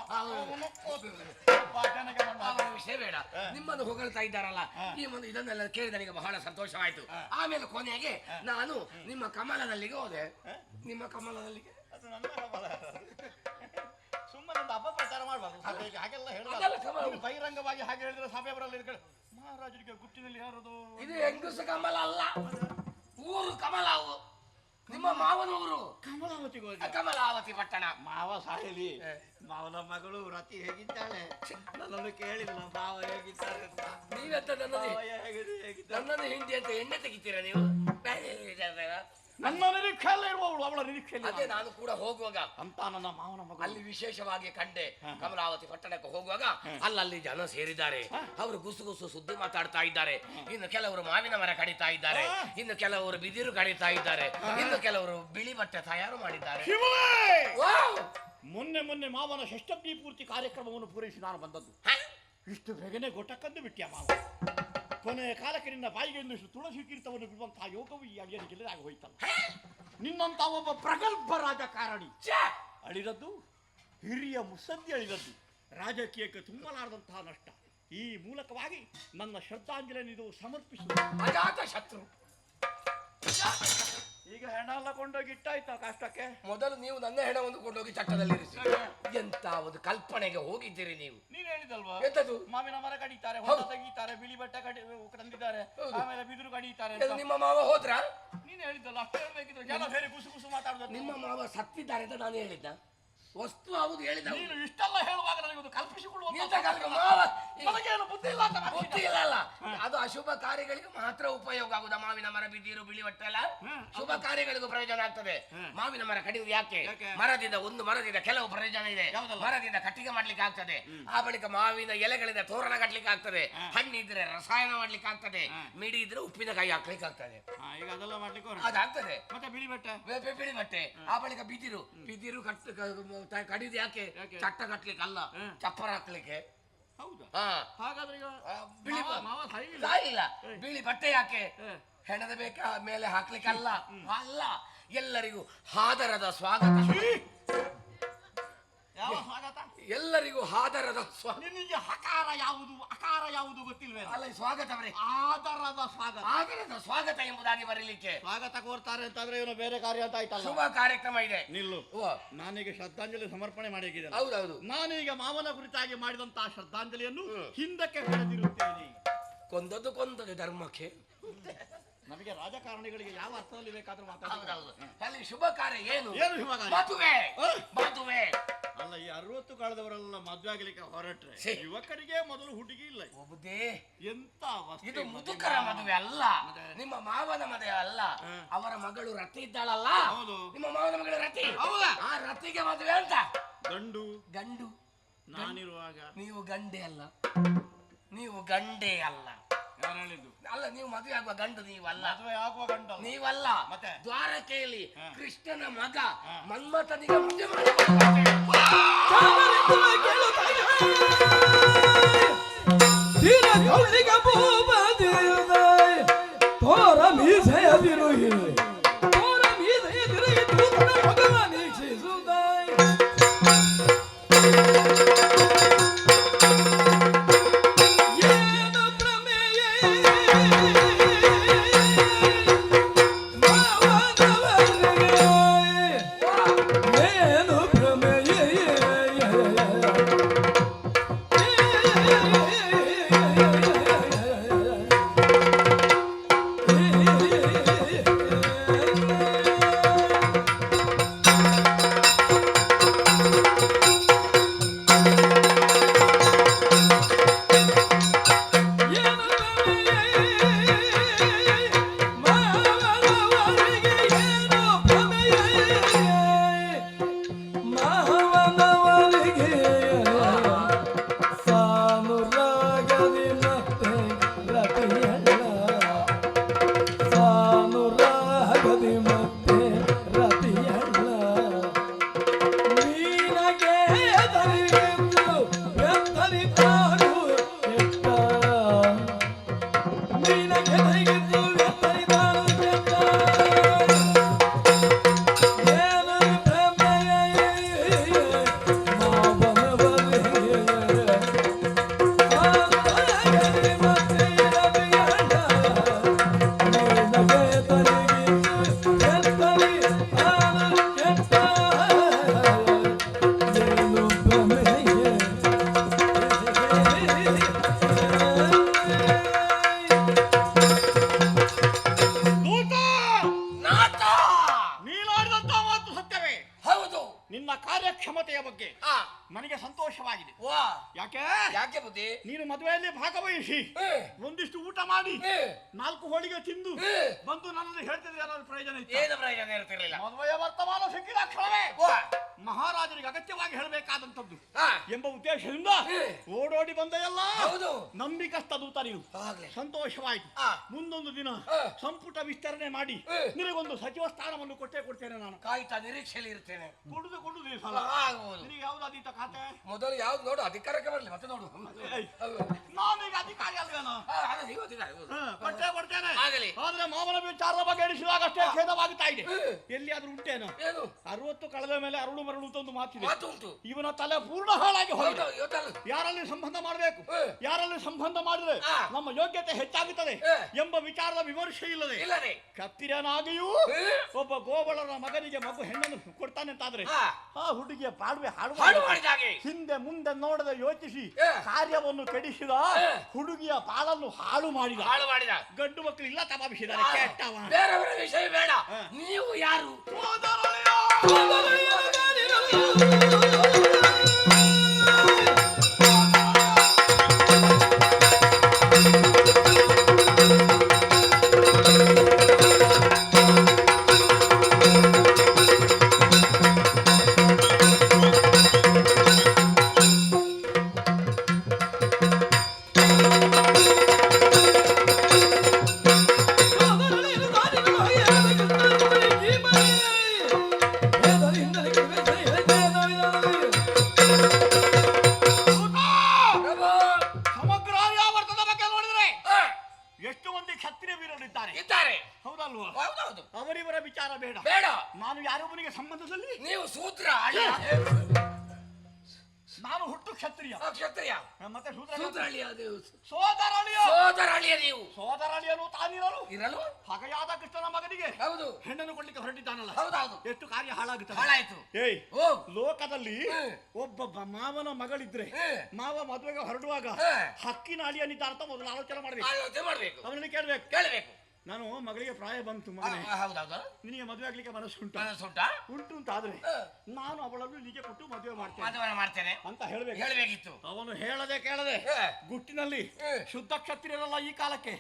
ಅವರ ವಿಷಯ ಬೇಡ. ನಿಮ್ಮನ್ನು ಹೊಗಳ್ತಾ ಇದ್ದಾರಲ್ಲ ಈ ಒಂದು ಇದನ್ನೆಲ್ಲ ಕೇಳಿ ನನಗೆ ಬಹಳ ಸಂತೋಷವಾಯ್ತು. ಆಮೇಲೆ ಕೊನೆಗೆ ನಾನು ನಿಮ್ಮ ಕಮಲದಲ್ಲಿಗೆ ಹೋದೆ. ನಿಮ್ಮ ಕಮಲದಲ್ಲಿಗೆ ಅದು ನನ್ನ ಕಮಲ. ಸುಮ್ಮನೆ ಒಂದು ಅಪಪ್ರಚಾರ ಮಾಡಬಾರ್ದು ಹಾಗೆಲ್ಲ ಹೇಳ ಬಹಿರಂಗವಾಗಿ ಹಾಗೆ ಹೇಳಿದ್ರೆ ಸಭೆಯವರಲ್ಲಿ ಮಹಾರಾಜರಿಗೆ ಗುಟ್ಟಿನಲ್ಲಿ ಯಾರದು ಇದು ಹೆಂಗಸ ಕಮಲ ಅಲ್ಲ, ಊರು ಕಮಲ. ಅವು ನಿಮ್ಮ ಮಾವನೂರು ಕಮಲಾವತಿಗೆ ಹೋಗಿ ಕಮಲಾವತಿ ಪಟ್ಟಣ. ಮಾವ ಸಾಯಲಿ, ಮಾವನ ಮಗಳು ರತಿ ಹೇಗಿದ್ದಾಳೆ ನನ್ನನ್ನು ಕೇಳಿಲ್ಲ ಮಾವ ಹೇಗಿದ್ದಾರೆ. ನೀವೆಂತ ನನ್ನನ್ನು ಹಿಂದಿ ಅಂತ ಎಣ್ಣೆ ತೆಗಿತೀರಾ ನೀವು? ನನ್ನ ನಿರೀಕ್ಷೆಯಲ್ಲೇ ಇರುವವಳು ಅವಳ ನಿರೀಕ್ಷೆಯಲ್ಲಿ. ಅದೇ ನಾನು ಕೂಡ ಹೋಗುವಾಗ ಅಂತ ನನ್ನ ಮಾವನ ಮಗಳು ಅಲ್ಲಿ ವಿಶೇಷವಾಗಿ ಕಂಡೆ. ಕಮಲಾವತಿ ಪಟ್ಟಣಕ್ಕೆ ಹೋಗುವಾಗ ಅಲ್ಲಲ್ಲಿ ಜನ ಸೇರಿದ್ದಾರೆ. ಅವರು ಗುಸು ಸುದ್ದಿ ಮಾತಾಡ್ತಾ ಇದ್ದಾರೆ. ಇನ್ನು ಕೆಲವರು ಮಾವಿನ ಮರ ಕಡಿತಾ ಇದ್ದಾರೆ, ಇನ್ನು ಕೆಲವರು ಬಿದಿರು ಕಡಿತಾ ಇದ್ದಾರೆ, ಇನ್ನು ಕೆಲವರು ಬಿಳಿ ಬಟ್ಟೆ ತಯಾರು ಮಾಡಿದ್ದಾರೆ. ಮೊನ್ನೆ ಮಾವನ ಷಷ್ಠಬ್ದಿ ಪೂರ್ತಿ ಕಾರ್ಯಕ್ರಮವನ್ನು ಪೂರೈಸಿ ನಾನು ಬಂದದ್ದು. ಇಷ್ಟು ಬೇಗನೆ ಗೊಟ್ಟಕ್ಕಂದು ಬಿಟ್ಟಿಯ ಮಾವ. ಕೊನೆಯ ಕಾಲಕ್ಕೆ ನಿನ್ನ ಬಾಯಿಗೆ ಇನ್ನಷ್ಟು ತುಳಸಿ ತೀರ್ಥವನ್ನು ಬಿಡುವಂತಹ ಯೋಗವು ಈ ಅಳಿಯನಿಗೆ ಆಗಿ ಹೋಯ್ತಲ್ಲ. ನಿನ್ನಂತ ಒಬ್ಬ ಪ್ರಗಲ್ಭ ರಾಜಕಾರಣಿ ಅಳಿದದ್ದು, ಹಿರಿಯ ಮುತ್ಸದ್ದಿ ಅಳಿದದ್ದು, ರಾಜಕೀಯಕ್ಕೆ ತುಂಬಲಾರದಂತಹ ನಷ್ಟ. ಈ ಮೂಲಕವಾಗಿ ನನ್ನ ಶ್ರದ್ಧಾಂಜಲಿಯನ್ನು ಸಮರ್ಪಿಸುವ ಅಜಾತ ಶತ್ರು. ಈಗ ಹೆಣ ಎಲ್ಲ ಕೊಂಡೋಗಿ ಇಟ್ಟಾಯ್ತಾ ಕಷ್ಟಕ್ಕೆ? ಮೊದಲು ನೀವು ನನ್ನ ಹೆಣವನ್ನು ಕೊಂಡೋಗಿ ಚಟ್ಟದಲ್ಲಿ ಇರಿಸಿ. ಎಂತ ಒಂದು ಕಲ್ಪನೆಗೆ ಹೋಗಿದ್ದೀರಿ ನೀವು. ನೀನ್ ಹೇಳಿದಲ್ವಾ ಎಂತದು? ಮಾವಿನ ಮರ ಕಡಿತಾರೆ, ಹೊಲ ತೆಗೀತಾರೆ, ಬಿಳಿ ಬಟ್ಟೆ ತಂದಿದ್ದಾರೆ, ಆಮೇಲೆ ಬಿದಿರು ಕಡಿತಾರೆ. ನಿಮ್ಮ ಮಾವ ಹೋದ್ರ? ನೀನ್ ಹೇಳಿದ್ದಲ್ಲ, ಅಷ್ಟು ಹೇಳ್ಬೇಕಿದ್ರೆ ಜನ ಬೇರೆ ಗುಸು ಮಾತಾಡುದು. ನಿಮ್ಮ ಮಾವ ಸತ್ತಿದ್ದಾರೆ ಅಂತ ನಾನು ಹೇಳಿದ್ದ ವಸ್ತು ಹೌದು ಹೇಳಿದ. ನೀನು ಇಷ್ಟೆಲ್ಲ ಹೇಳುವಾಗ ನನಗೆ ಕಲ್ಪಿಸಿಕೊಳ್ಳುವ ಬುದ್ಧಿ ಇಲ್ಲ ಅಂತ. ಬುದ್ಧಿ ಇಲ್ಲ. ಅದು ಅಶುಭ ಕಾರ್ಯಗಳಿಗೆ ಮಾತ್ರ ಉಪಯೋಗ ಆಗುದ. ಮಾವಿನ ಮರ ಬಿದಿರು ಬಿಳಿ ಬಟ್ಟೆ ಎಲ್ಲ ಶುಭ ಕಾರ್ಯಗಳಿಗೂ ಪ್ರಯೋಜನ ಆಗ್ತದೆ. ಮಾವಿನ ಮರ ಕಡಿಯುವುದು ಯಾಕೆ? ಮರದಿಂದ ಒಂದು ಮರದಿಂದ ಕೆಲವು ಪ್ರಯೋಜನ ಇದೆ. ಮರದಿಂದ ಕಟ್ಟಿಗೆ ಮಾಡ್ಲಿಕ್ಕೆ ಆಗ್ತದೆ, ಆ ಬಳಿಕ ಮಾವಿನ ಎಲೆಗಳಿಂದ ತೋರಣ ಕಟ್ಲಿಕ್ಕೆ ಆಗ್ತದೆ, ಹಣ್ಣಿದ್ರೆ ರಸಾಯನ ಮಾಡ್ಲಿಕ್ಕೆ ಆಗ್ತದೆ, ಮಿಡಿ ಇದ್ರೆ ಉಪ್ಪಿನಕಾಯಿ ಹಾಕ್ಲಿಕ್ಕೆ ಆಗ್ತದೆ. ಈಗ ಅದೆಲ್ಲ ಮಾಡ್ಲಿಕ್ಕೆ ಅದಾಗ್ತದೆ. ಮತ್ತೆ ಬಿಳಿ ಬಟ್ಟೆ ಆ ಬಳಿಕ ಬಿದಿರು ಕಡಿದು ಯಾಕೆ? ಚಟ್ಟ ಕಟ್ಲಿಕ್ಕೆ ಅಲ್ಲ, ಚಪ್ಪರ ಹಾಕ್ಲಿಕ್ಕೆ. ಹೌದಾ? ಹಾಗಾದ್ರೆ ಇಲ್ಲ. ಬಿಳಿ ಬಟ್ಟೆ ಯಾಕೆ? ಹೆಣದ ಬೇಕ ಮೇಲೆ ಹಾಕ್ಲಿಕ್ಕೆ ಅಲ್ಲ. ಅಲ್ಲ, ಎಲ್ಲರಿಗೂ ಹಾದರದ ಸ್ವಾಗತ. ಯಾವ ಸ್ವಾಗತ? ಎಲ್ಲರಿಗೂ ಹಾದರದ ಸ್ವಾಗತ. ನಿನಗೆ ಹಕಾರ ಯಾವುದು ಅಕಾರ ಯಾವುದು ಗೊತ್ತಿಲ್ವೇ? ಅಲ್ಲ, ಸ್ವಾಗತವರೇ ಆದರದ ಸ್ವಾಗತ. ಆದರದ ಸ್ವಾಗತ ಎಂಬುದಾಗಿ ಬರಲಿಕ್ಕೆ ಸ್ವಾಗತ ಕೋರ್ತಾರೆ ಅಂತಂದ್ರೆ ಏನೋ ಬೇರೆ ಕಾರ್ಯ ಅಂತ ಆಯ್ತಲ್ಲ. ಶುಭ ಕಾರ್ಯಕ್ರಮ ಇದೆ. ನಿಲ್ಲು. ನಾನೀಗ ಶ್ರದ್ಧಾಂಜಲಿ ಸಮರ್ಪಣೆ ಮಾಡಿದ್ದೇನೆ. ಹೌದೌದು. ನಾನೀಗ ಮಾವನ ಕುರಿತಾಗಿ ಮಾಡಿದಂತಹ ಶ್ರದ್ಧಾಂಜಲಿಯನ್ನು ಹಿಂದಕ್ಕೆ ಕಳೆದಿರುತ್ತೇನೆ. ಕೊಂದದ್ದು ಧರ್ಮಕ್ಕೆ. ನಮಗೆ ರಾಜಕಾರಣಿಗಳಿಗೆ ಯಾವ ಅರ್ಥದಲ್ಲಿ ಬೇಕಾದ್ರೂ ಮಾತಾಡಬಹುದು. ಅಲ್ಲಿ ಶುಭ ಕಾರ್ಯ ಏನು? ಏನು ಶುಭ ಕಾರ್ಯ? ಮದುವೆ. ಅಲ್ಲ, ಈ 60 ಕಳೆದವರೆಲ್ಲ ಮದುವೆ ಆಗಲಿಕ್ಕೆ ಹೊರಟ್ರೆ ಯುವಕರಿಗೆ ಮೊದಲು ಹುಡುಗಿ ಇಲ್ಲ. ಎಂತ ಇದು ಮುದುಕರ ಮದುವೆ ಅಲ್ಲ, ನಿಮ್ಮ ಮಾವನ ಮದುವೆ ಅಲ್ಲ. ಅವರ ಮಗಳು ರತಿ ಇದ್ದಾಳಲ್ಲ, ನಿಮ್ಮ ಮಾವನ ಮಗಳು ರತಿ. ಆ ರತಿಗೆ ಮದುವೆ ಅಂತ. ಗಂಡು ನಾನಿರುವಾಗ ನೀವು ಗಂಡೆ ಅಲ್ಲ. ಯಾರು ಹೇಳಿದ್ದು? ಅಲ್ಲ, ನೀವು ಮದುವೆ ಆಗುವ ಗಂಡು ನೀವಲ್ಲ. ಮದುವೆ ಆಗುವ ಗಂಡು ನೀವಲ್ಲ. ಮತ್ತೆ ದ್ವಾರಕೆಯಲ್ಲಿ ಕೃಷ್ಣನ ಮಗ ಮನ್ಮಥನಿಗೆ ಮದುವೆ ಮಾಡಿ ತೋರ ಮೀಸೆಯ ಬಿರುಹಿ ತೋರ ಮೀಸೆಯ ಬಿರುಹಿ ತೂತನ ಭಗವ ನೀಕ್ಷಿಸುತ್ತಾಯ್. ಏನು ಪ್ರಮೇಯ ಏನು ಪ್ರಮೇಯ ನಿನ್ನ ಕಾರ್ಯಕ್ಷಮತೆಯ ಬಗ್ಗೆ ಆ ನನಗೆ ಸಂತೋಷವಾಗಿದೆ. ವಾ ಯಾಕೆ ಯಾಕೆ ಬುದ್ಧಿ? ನೀನು ಮದುವೆಯಲ್ಲಿ ಭಾಗವಹಿಸಿ ಒಂದಿಷ್ಟು ಊಟ ಮಾಡಿ 4 ಹೋಳಿಗೆ ತಿಂದು ಬಂದು ನನ್ನಲ್ಲಿ ಹೇಳ್ತಿದ್ರೆ ಏನಾದ್ರು ಪ್ರಯೋಜನ ಇತ್ತು? ಏನು ಪ್ರಯೋಜನ ಇರ್ತಿರ್ಲಿಲ್ಲ. ಮದುವೆಯ ವರ್ತಮಾನ ಸಿಕ್ಕಿದ ಕ್ಷಣವೇ ವಾ ಮಹಾರಾಜರಿಗೆ ಅಗತ್ಯವಾಗಿ ಹೇಳಬೇಕಾದಂತದ್ದು ಆ, ಎಂಬ ಉದ್ದೇಶದಿಂದ ಓಡೋಡಿ ಬಂದ ಎಲ್ಲ ಹೌದು ನಂಬಿಕಸ್ತ ದೂತ ನೀನು. ಆಗ್ಲಿ. ಸಂತೋಷವಾಯಿತು. ಆ, ಮುಂದೊಂದು ದಿನ ಸಂಪುಟ ವಿಸ್ತರಣೆ ಮಾಡಿ ನಿನಗೊಂದು ಸಚಿವ ಸ್ಥಾನವನ್ನು ಕೊಡ್ತೇನೆ ನಾನು. ಕಾಯ್ತಾ ನಿರೀಕ್ಷೆಯಲ್ಲಿ ಇರ್ತೇನೆ. ಕೊಡುದು ಈ ಸಲ. ಆಗ್ಬೋದು. ನಿನಗೆ ಯಾವ್ದು ಅದೀತ ಖಾತೆ? ಮೊದಲು ಯಾವ್ದು ನೋಡು, ಅಧಿಕಾರಕ್ಕೆ ಬರಲಿ ಮತ್ತೆ ನೋಡು. ಏಯ್, ನಾನೀಗ ಅಧಿಕಾರಿ ಅಲ್ವೇನೋ? ಅದು ಇವತ್ತಿದ್ದಾರೆ. ಕೊಡ್ತೇನೆ. ಆಗಲಿ. ಆದ್ರೆ ಮಾವನ ವಿಚಾರದ ಬಗ್ಗೆ ಎಣಿಸಿದಾಗ ಅಷ್ಟೇ ಖೇದವಾಗುತ್ತಾ ಇದೆ. ಎಲ್ಲಿಯಾದ್ರೂ ಉಂಟೇನೋ? ಏನು 60 ಕಳೆದ ಮೇಲೆ ಅರುಳು ಮರಳು ಅಂತ ಒಂದು ಮಾತಿದೆ. ಮಾತು ಉಂಟು. ಇವನ ತಲೆ ಪೂರ್ಣ ಹಾಳಾಗಿ ಹೋಗಿದೆ. ಹೌದು, ಇವತ್ತಲ್ಲ. ಯಾರಲ್ಲಿ ಸಂಬಂಧ ಮಾಡಬೇಕು, ಯಾರಲ್ಲಿ ಸಂಬಂಧ ಮಾಡಿದ್ರೆ ನಮ್ಮ ಯೋಗ್ಯತೆ ಹೆಚ್ಚಾಗುತ್ತದೆ ಎಂಬ ವಿಚಾರದ ವಿಮರ್ಶೆ ಇಲ್ಲದೆ ಇಲ್ಲದೆ ಕತ್ತಿರನಾಗಿಯೂ ಒಬ್ಬ ಗೋಬಳನ ಮಗನಿಗೆ ಮಗು ಹೆಣ್ಣನ್ನು ಕೊಡ್ತಾನೆ ಅಂತಾದ್ರೆ ಆ ಹುಡುಗಿಯ ಪಾಡುವೆ ಹಾಡು ಹಾಡು ಮಾಡಿದಾಗೆ ಹಿಂದೆ ಮುಂದೆ ನೋಡದೆ ಯೋಚಿಸಿ ಕಾರ್ಯವನ್ನು ಕೆಡಿಸಿದ ಹುಡುಗಿಯ ಪಾಲನ್ನು ಹಾಳು ಮಾಡಿದ. ಹಾಳು ಮಾಡಿದ. ಗಂಡು ಮಕ್ಕಳು ಇಲ್ಲ ತಪಾಪಿಸಿದ್ದಾರೆ. ಕೆಟ್ಟವ. ಬೇರೆಯವರ ವಿಷಯ ಬೇಡ. ನೀವು ಯಾರು? ಸಮಗ್ರ ಆವರ್ತದ ಬಗ್ಗೆ ನೋಡಿದ್ರೆ ಎಷ್ಟು ಮಂದಿ ಕ್ಷತ್ರಿಯ ವೀರರಿದ್ದಾರೆ ಇದ್ದಾರೆ. ಹೌದಲ್ವಾ? ಹೌದೌದು. ಅವರಿವರ ವಿಚಾರ ಬೇಡ. ಬೇಡ. ನಾನು ಯಾರೊಬ್ಬನಿಗೆ ಸಂಬಂಧದಲ್ಲಿ ನೀವು ಸೂತ್ರ ಅಳಿಯ. ನಾನು ಹುಟ್ಟು ಕ್ಷತ್ರಿಯ. ಕ್ಷತ್ರಿಯ ಮತ್ತೆ ಸೂತ್ರ ಅಳಿಯ. ಸೋದರಳಿಯ. ಸೋದರ ಅಳಿಯ ನೀವು. ಸೋದರಳಿಯನು ತಾನಿರಲು ಇರಲು ಹಗೆಯಾದ ಕೃಷ್ಣನ ಮಗನಿಗೆ ಹೌದು. ಹೆಣ್ಣನ್ನು ಕೊಡ್ಲಿಕ್ಕೆ ಹೊರಟಿದ್ದಾನಲ್ಲ. ಹೌದೌದು. ಎಷ್ಟು ಕಾರ್ಯ ಹಾಳಾಗುತ್ತದೆ. ಹಾಳಾಯ್ತು. ಏಯ್, ಓ ಲೋಕದಲ್ಲಿ ಒಬ್ಬ ಮಾವನ ಮಗಳಿದ್ರೆ ಮಾವ ಮದುವೆಗೆ ಹೊರಡುವಾಗ ಹಕ್ಕಿನ ಅಳಿಯನಿದ್ದ ಅಂತ ಮೊದಲು ಆಲೋಚನೆ ಮಾಡ್ಬೇಕು. ಆಲೋಚನೆ ಮಾಡ್ಬೇಕು. ಅವನಲ್ಲಿ ಕೇಳ್ಬೇಕು. ಕೇಳಬೇಕು. ನಾನು ಮಗಳಿಗೆ ಪ್ರಾಯ ಬಂತು, ಮಗನೇ ಹೌದೌದು. ನಿನಗೆ ಮದುವೆ ಆಗ್ಲಿಕ್ಕೆ ಮನಸ್ಸುಂಟು ಮನಸ್ಸುಂಟ ಉಂಟು ಅಂತ ಆದ್ರೆ ನಾನು ಅವಳನ್ನು ಹೀಗೆ ಕೊಟ್ಟು ಮದುವೆ ಮಾಡ್ತೇನೆ ಮದುವೆ ಮಾಡ್ತೇನೆ ಅಂತ ಹೇಳ್ಬೇಕು. ಹೇಳಬೇಕಿತ್ತು. ಅವನು ಹೇಳದೆ ಕೇಳದೆ ಗುಟ್ಟಿನಲ್ಲಿ ಶುದ್ಧ ಕ್ಷತ್ರಿಯರೆಲ್ಲ ಈ ಕಾಲಕ್ಕೆ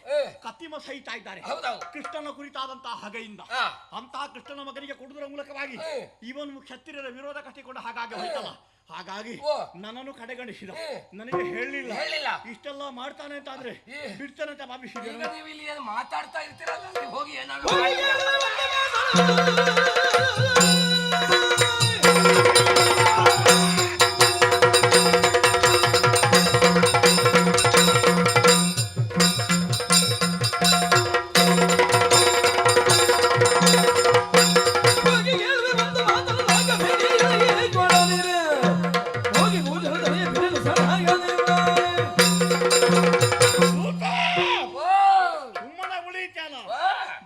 ಕತ್ತಿಮ ಸಹಿತಾ ಇದ್ದಾರೆ. ಹೌದೌದು. ಕೃಷ್ಣನ ಕುರಿತಾದಂತಹ ಹಗೆಯಿಂದ ಅಂತಹ ಕೃಷ್ಣನ ಮಗನಿಗೆ ಕೊಡುವುದರ ಮೂಲಕವಾಗಿ ಇವನು ಕ್ಷತ್ರಿಯರ ವಿರೋಧ ಕಟ್ಟಿಕೊಂಡು ಹಾಗಾಗಿ ಹೋಯ್ತಲ್ಲ. ಹಾಗಾಗಿ ನನ್ನನ್ನು ಕಡೆಗಣಿಸಿದ. ನನಗೆ ಹೇಳಿಲ್ಲ ಇಷ್ಟೆಲ್ಲ ಮಾಡ್ತಾನೆ ಅಂತ ಆದ್ರೆ ಬಿಡ್ತಾನೆ ಅಂತ ಭಾವಿಸಿದ. ನೀವು ಇಲ್ಲಿ ಏನು ಮಾತಾಡ್ತಾ ಇರ್ತೀರಲ್ಲ, ಅಲ್ಲಿ ಹೋಗಿ ಏನಾದ್ರು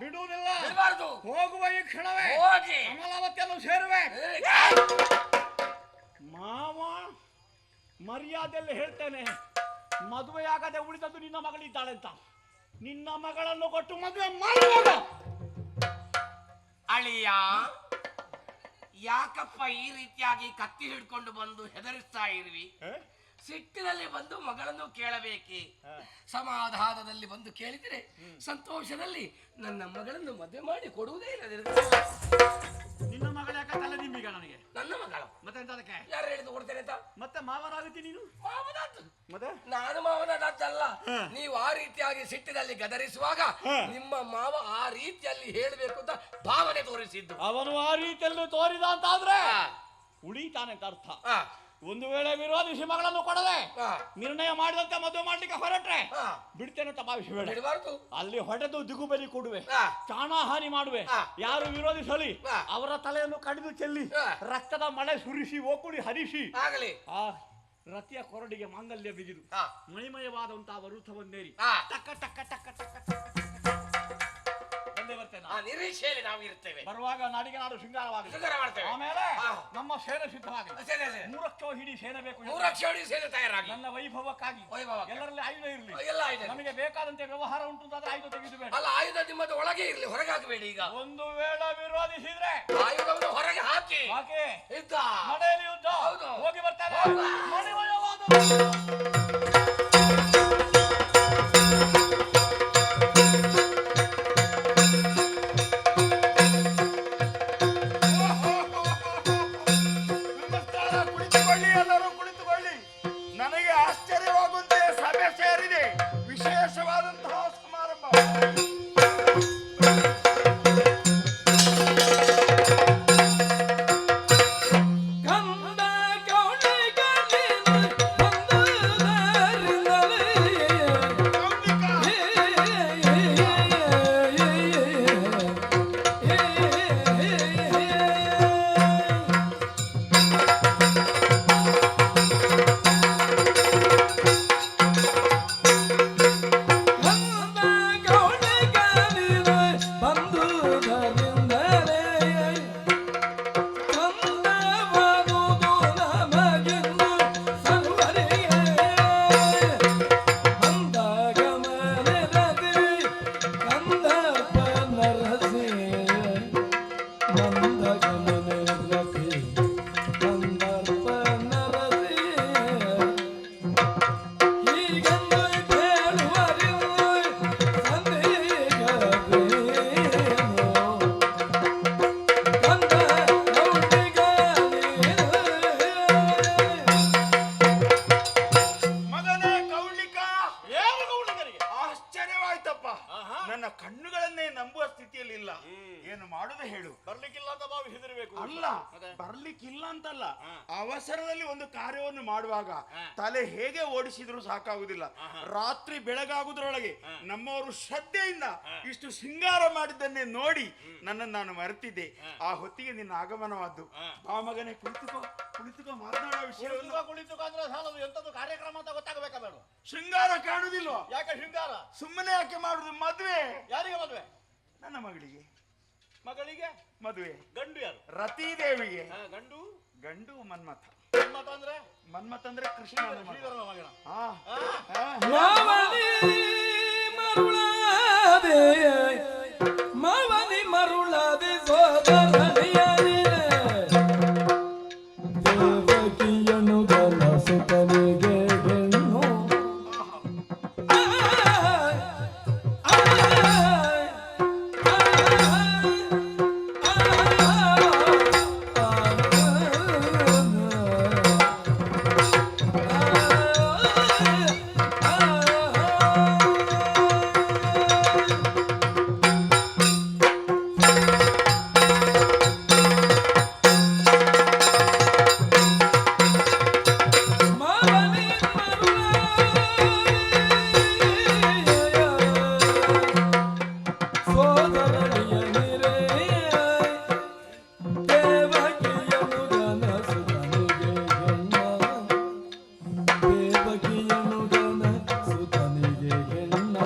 ಬಿಡುವುದಿಲ್ಲ. ಬಿಡಬಾರ್ದು. ಹೋಗುವ ಈ ಕ್ಷಣವೇ ಹೋಗಿ ಕಮಲಾವತಿಯನ್ನು ಸೇರುವೆ. ಮಾವ ಮರ್ಯಾದೆಯಲ್ಲಿ ಹೇಳ್ತೇನೆ, ಮದುವೆಯಾಗದೆ ಉಳಿದದ್ದು ನಿನ್ನ ಮಗಳಿದ್ದಾಳೆ ಅಂತ. ನಿನ್ನ ಮಗಳನ್ನು ಕೊಟ್ಟು ಮದುವೆ ಮಾಡುವಾಗ ಅಳಿಯ ಯಾಕಪ್ಪ ಈ ರೀತಿಯಾಗಿ ಕತ್ತಿ ಹಿಡ್ಕೊಂಡು ಬಂದು ಹೆದರಿಸ್ತಾ ಇರುವಿ? ಸಿಟ್ಟಿನಲ್ಲಿ ಬಂದು ಮಗಳನ್ನು ಕೇಳಬೇಕೆ? ಸಮಾಧಾನದಲ್ಲಿ ಬಂದು ಕೇಳಿದರೆ ಸಂತೋಷದಲ್ಲಿ ನನ್ನ ಮಗಳನ್ನು ಮದುವೆ ಮಾಡಿ ಕೊಡುವುದೇ ಇಲ್ಲ. ನಿನ್ನ ಮಗಳ ಯಾಕೆ ತಲೆ ನಿಂಬೀಗ ನನಗೆ? ನನ್ನ ಮಗಳು ಮತ್ತೆ ಎಂತ ಅದಕ್ಕೆ? ಯಾರು ಹೇಳಿದ್ದು ಕೊಡ್ತೇನೆ ಅಂತ? ಮತ್ತೆ ಮಾವನಾಗುತ್ತೆ ನೀನು? ಮಾವನದ್ದು. ಮತ್ತೆ ನಾನು ಮಾವನದಲ್ಲ. ನೀವು ಆ ರೀತಿಯಾಗಿ ಸಿಟ್ಟಿನಲ್ಲಿ ಗದರಿಸುವಾಗ ನಿಮ್ಮ ಮಾವ ಆ ರೀತಿಯಲ್ಲಿ ಹೇಳಬೇಕು ಅಂತ ಭಾವನೆ ತೋರಿಸಿದ್ದು. ಅವನು ಆ ರೀತಿಯಲ್ಲಿ ತೋರಿದ ಅಂತ ಆದ್ರೆ ಉಳಿತಾನೆ ಅಂತ ಅರ್ಥ. ಒಂದು ವೇಳೆ ವಿರೋಧಿಸಿ ಮಗಳನ್ನು ಕೊಡದೆ ನಿರ್ಣಯ ಮಾಡಿದಂತೆ ಮದುವೆ ಮಾಡ್ಲಿಕ್ಕೆ ಹೊರಟ್ರೆ ಬಿಡ್ತೇನೆ ಅಂತ ಭಾವಿಸಬೇಡ. ಬಿಡಬಾರ್ದು. ಅಲ್ಲಿ ಹೊಡೆದು ದಿಗುಬಲಿ ಕೊಡುವೆ, ಪ್ರಾಣಹಾನಿ ಮಾಡುವೆ. ಯಾರು ವಿರೋಧಿಸಲಿ ಅವರ ತಲೆಯನ್ನು ಕಡಿದು ಚೆಲ್ಲಿ ರಕ್ತದ ಮಳೆ ಸುರಿಸಿ ಓಕುಳಿ ಹರಿಸಿ ಆಗಲಿ ಆ ರತಿಯ ಕೊರಡಿಗೆ ಮಾಂಗಲ್ಯ ಬಿಗಿದು ಮಣಿಮಯವಾದಂತಹ ವರುಥವನ್ನೇರಿ ಟಕ್ಕ ಟಕ್ಕ ಟಕ್ಕ ಟಕ್ಕ ಟಕ್ಕ ನಿರೀಕ್ಷೆಯಲ್ಲಿ ನಾವು ಇರ್ತೇವೆ. ಬರುವಾಗ ನಾಡಿಗೆ ನಾಡು ಶೃಂಗಾರವಾಗಿ ಆಮೇಲೆ ನಮ್ಮ ಸೇನೆ ಸಿದ್ಧವಾಗಿ 3 ಅಕ್ಷೋಹಿಣಿ ಸೇನೆ ಬೇಕು. 3 ಅಕ್ಷೋಹಿಣಿ ಸೇನೆ ತಯಾರಾಗಿ ನನ್ನ ವೈಭವಕ್ಕಾಗಿ ಎಲ್ಲರಲ್ಲಿ ಆಯುಧ ಇರಲಿ. ಎಲ್ಲ ಆಯುಧ ನಮಗೆ ಬೇಕಾದಂತೆ ವ್ಯವಹಾರ ಉಂಟು ಅಂತಾದ್ರೆ ಆಯುಧ ತೆಗೆದುಬೇಡ. ಅಲ್ಲ, ಆಯುಧ ನಿಮ್ಮದು ಒಳಗೆ ಇರಲಿ, ಹೊರಗೆ ಹಾಕಬೇಡಿ. ಈಗ ಒಂದು ವೇಳೆ ವಿರೋಧಿಸಿದ್ರೆ ಆಯುಧವನ್ನು ಹೊರಗೆ ಬಾಕಿ ಹಾಗೆ ಯುದ್ಧ ಮನೆಯಲ್ಲಿ ಯುದ್ಧ. ಹೌದು. ಹೋಗಿ ಬರ್ತಾರೆ. ಹೋಗುವ. ಮಣಿಮಯವಾದ ನಮಸ್ಕಾರ, ಕುಳಿತುಕೊಳ್ಳಿ, ಎಲ್ಲರೂ ಕುಳಿತುಕೊಳ್ಳಿ. ನನಗೆ ಆಶ್ಚರ್ಯವಾಗುವಂತೆ ಸಭೆ ಸೇರಿದೆ, ವಿಶೇಷವಾದಂತಹ ಸಮಾರಂಭ. ಕಂದ ಕೌಳಿಗಲಿನ ಬಂದುದರಿಂದಲೇ ಕೌಲಿಕ ಮಗನೇ ಕೌಲಿಕ, ಏನು ಗೌಡರಿಗೆ? ಆಶ್ಚರ್ಯವಾಯ್ತಪ್ಪ. ಆಹಾ. ನನ್ನ ಕಣ್ಣುಗಳನ್ನೇ ನಂಬುವ ಸ್ಥಿತಿಯಲ್ಲಿ ಇಲ್ಲ. ಏನು ಮಾಡುದು ಹೇಳು? ಬರ್ಲಿಕ್ಕಿಲ್ಲ ಅಂತ ಭಾವಿಸಿದಿರಬೇಕು. ಅಲ್ಲ, ಮತ್ತೆ? ಬರ್ಲಿಕ್ಕಿಲ್ಲ ಅಂತಲ್ಲ, ಹಾ. ಅವಸರದಲ್ಲಿ ಒಂದು ಕಾರ್ಯವನ್ನು ಮಾಡುವಾಗ ಹಾ. ತಲೆ ಹೇಗೆ ಓಡಿಸಿದ್ರು ಸಾಕಾಗುದಿಲ್ಲ. ಆಹಾ. ರಾತ್ರಿ ಬೆಳಗಾಗುದ್ರೊಳಗೆ ಹಾ. ನಮ್ಮವರು ಶ್ರದ್ಧೆಯಿಂದ ಹಾ. ಇಷ್ಟು ಶೃಂಗಾರ ಮಾಡಿದ್ದನ್ನೇ ನೋಡಿ ನನ್ನನ್ನು ನಾನು ಮರೆತಿದ್ದೆ. ಹಾ. ಆ ಹೊತ್ತಿಗೆ ನಿನ್ನ ಆಗಮನವಾದ್ದು. ಹಾ. ಆ ಮಗನೇ, ಕುಳಿತುಕೋ ಕುಳಿತುಕೋ, ಮಾತನಾಡುವ ವಿಷಯವನ್ನು. ಕುಳಿತು ಅಂದ್ರೆ ಸಾಲದು. ಎಂತದ್ದು ಕಾರ್ಯಕ್ರಮ ಅಂತ ಗೊತ್ತಾಗಬೇಕಾ ಬೇಡ? ಶೃಂಗಾರ ಕಾಣುದಿಲ್ವಾ? ಯಾಕೆ ಶೃಂಗಾರ? ಸುಮ್ಮನೆ ಯಾಕೆ ಮಾಡುದು? ಮದುವೆ ಯಾರಿಗೆ ಮದುವೆ? ನನ್ನ ಮಗಳಿಗೆ ಮಗಳಿಗೆ ಮದುವೆ. ಗಂಡು ಯಾರು? ರತಿದೇವಿಗೆ. ಗಂಡು ಗಂಡು ಮನ್ಮಥ. ಮತ ಅಂದ್ರೆ ಮನ್ಮಥ ಅಂದ್ರೆ ಕೃಷ್ಣ. ಶ್ರೀಧರನ ಮಗನ. ಹಾ. ಆ? ಮಾವನಿ ಮರುಳಾದೆ ಮಾವನಿ ಮರುಳಾದೆ ಸೋದರನಿಯನೇ ದೇವಕಿಯನು ಗಲ ಸುತನಿಗೆ ಹೆಣ್ಣು ಮಾವನಿ ಸೋದರನಿಯನಿರೇ ದೇವಕಿಯನು ಗನ ಸುತನಿಗೆ ಹೆಣ್ಣ ದೇವಕಿಯನು ಗನ ಸುತನಿಗೆ ಹೆಣ್ಣ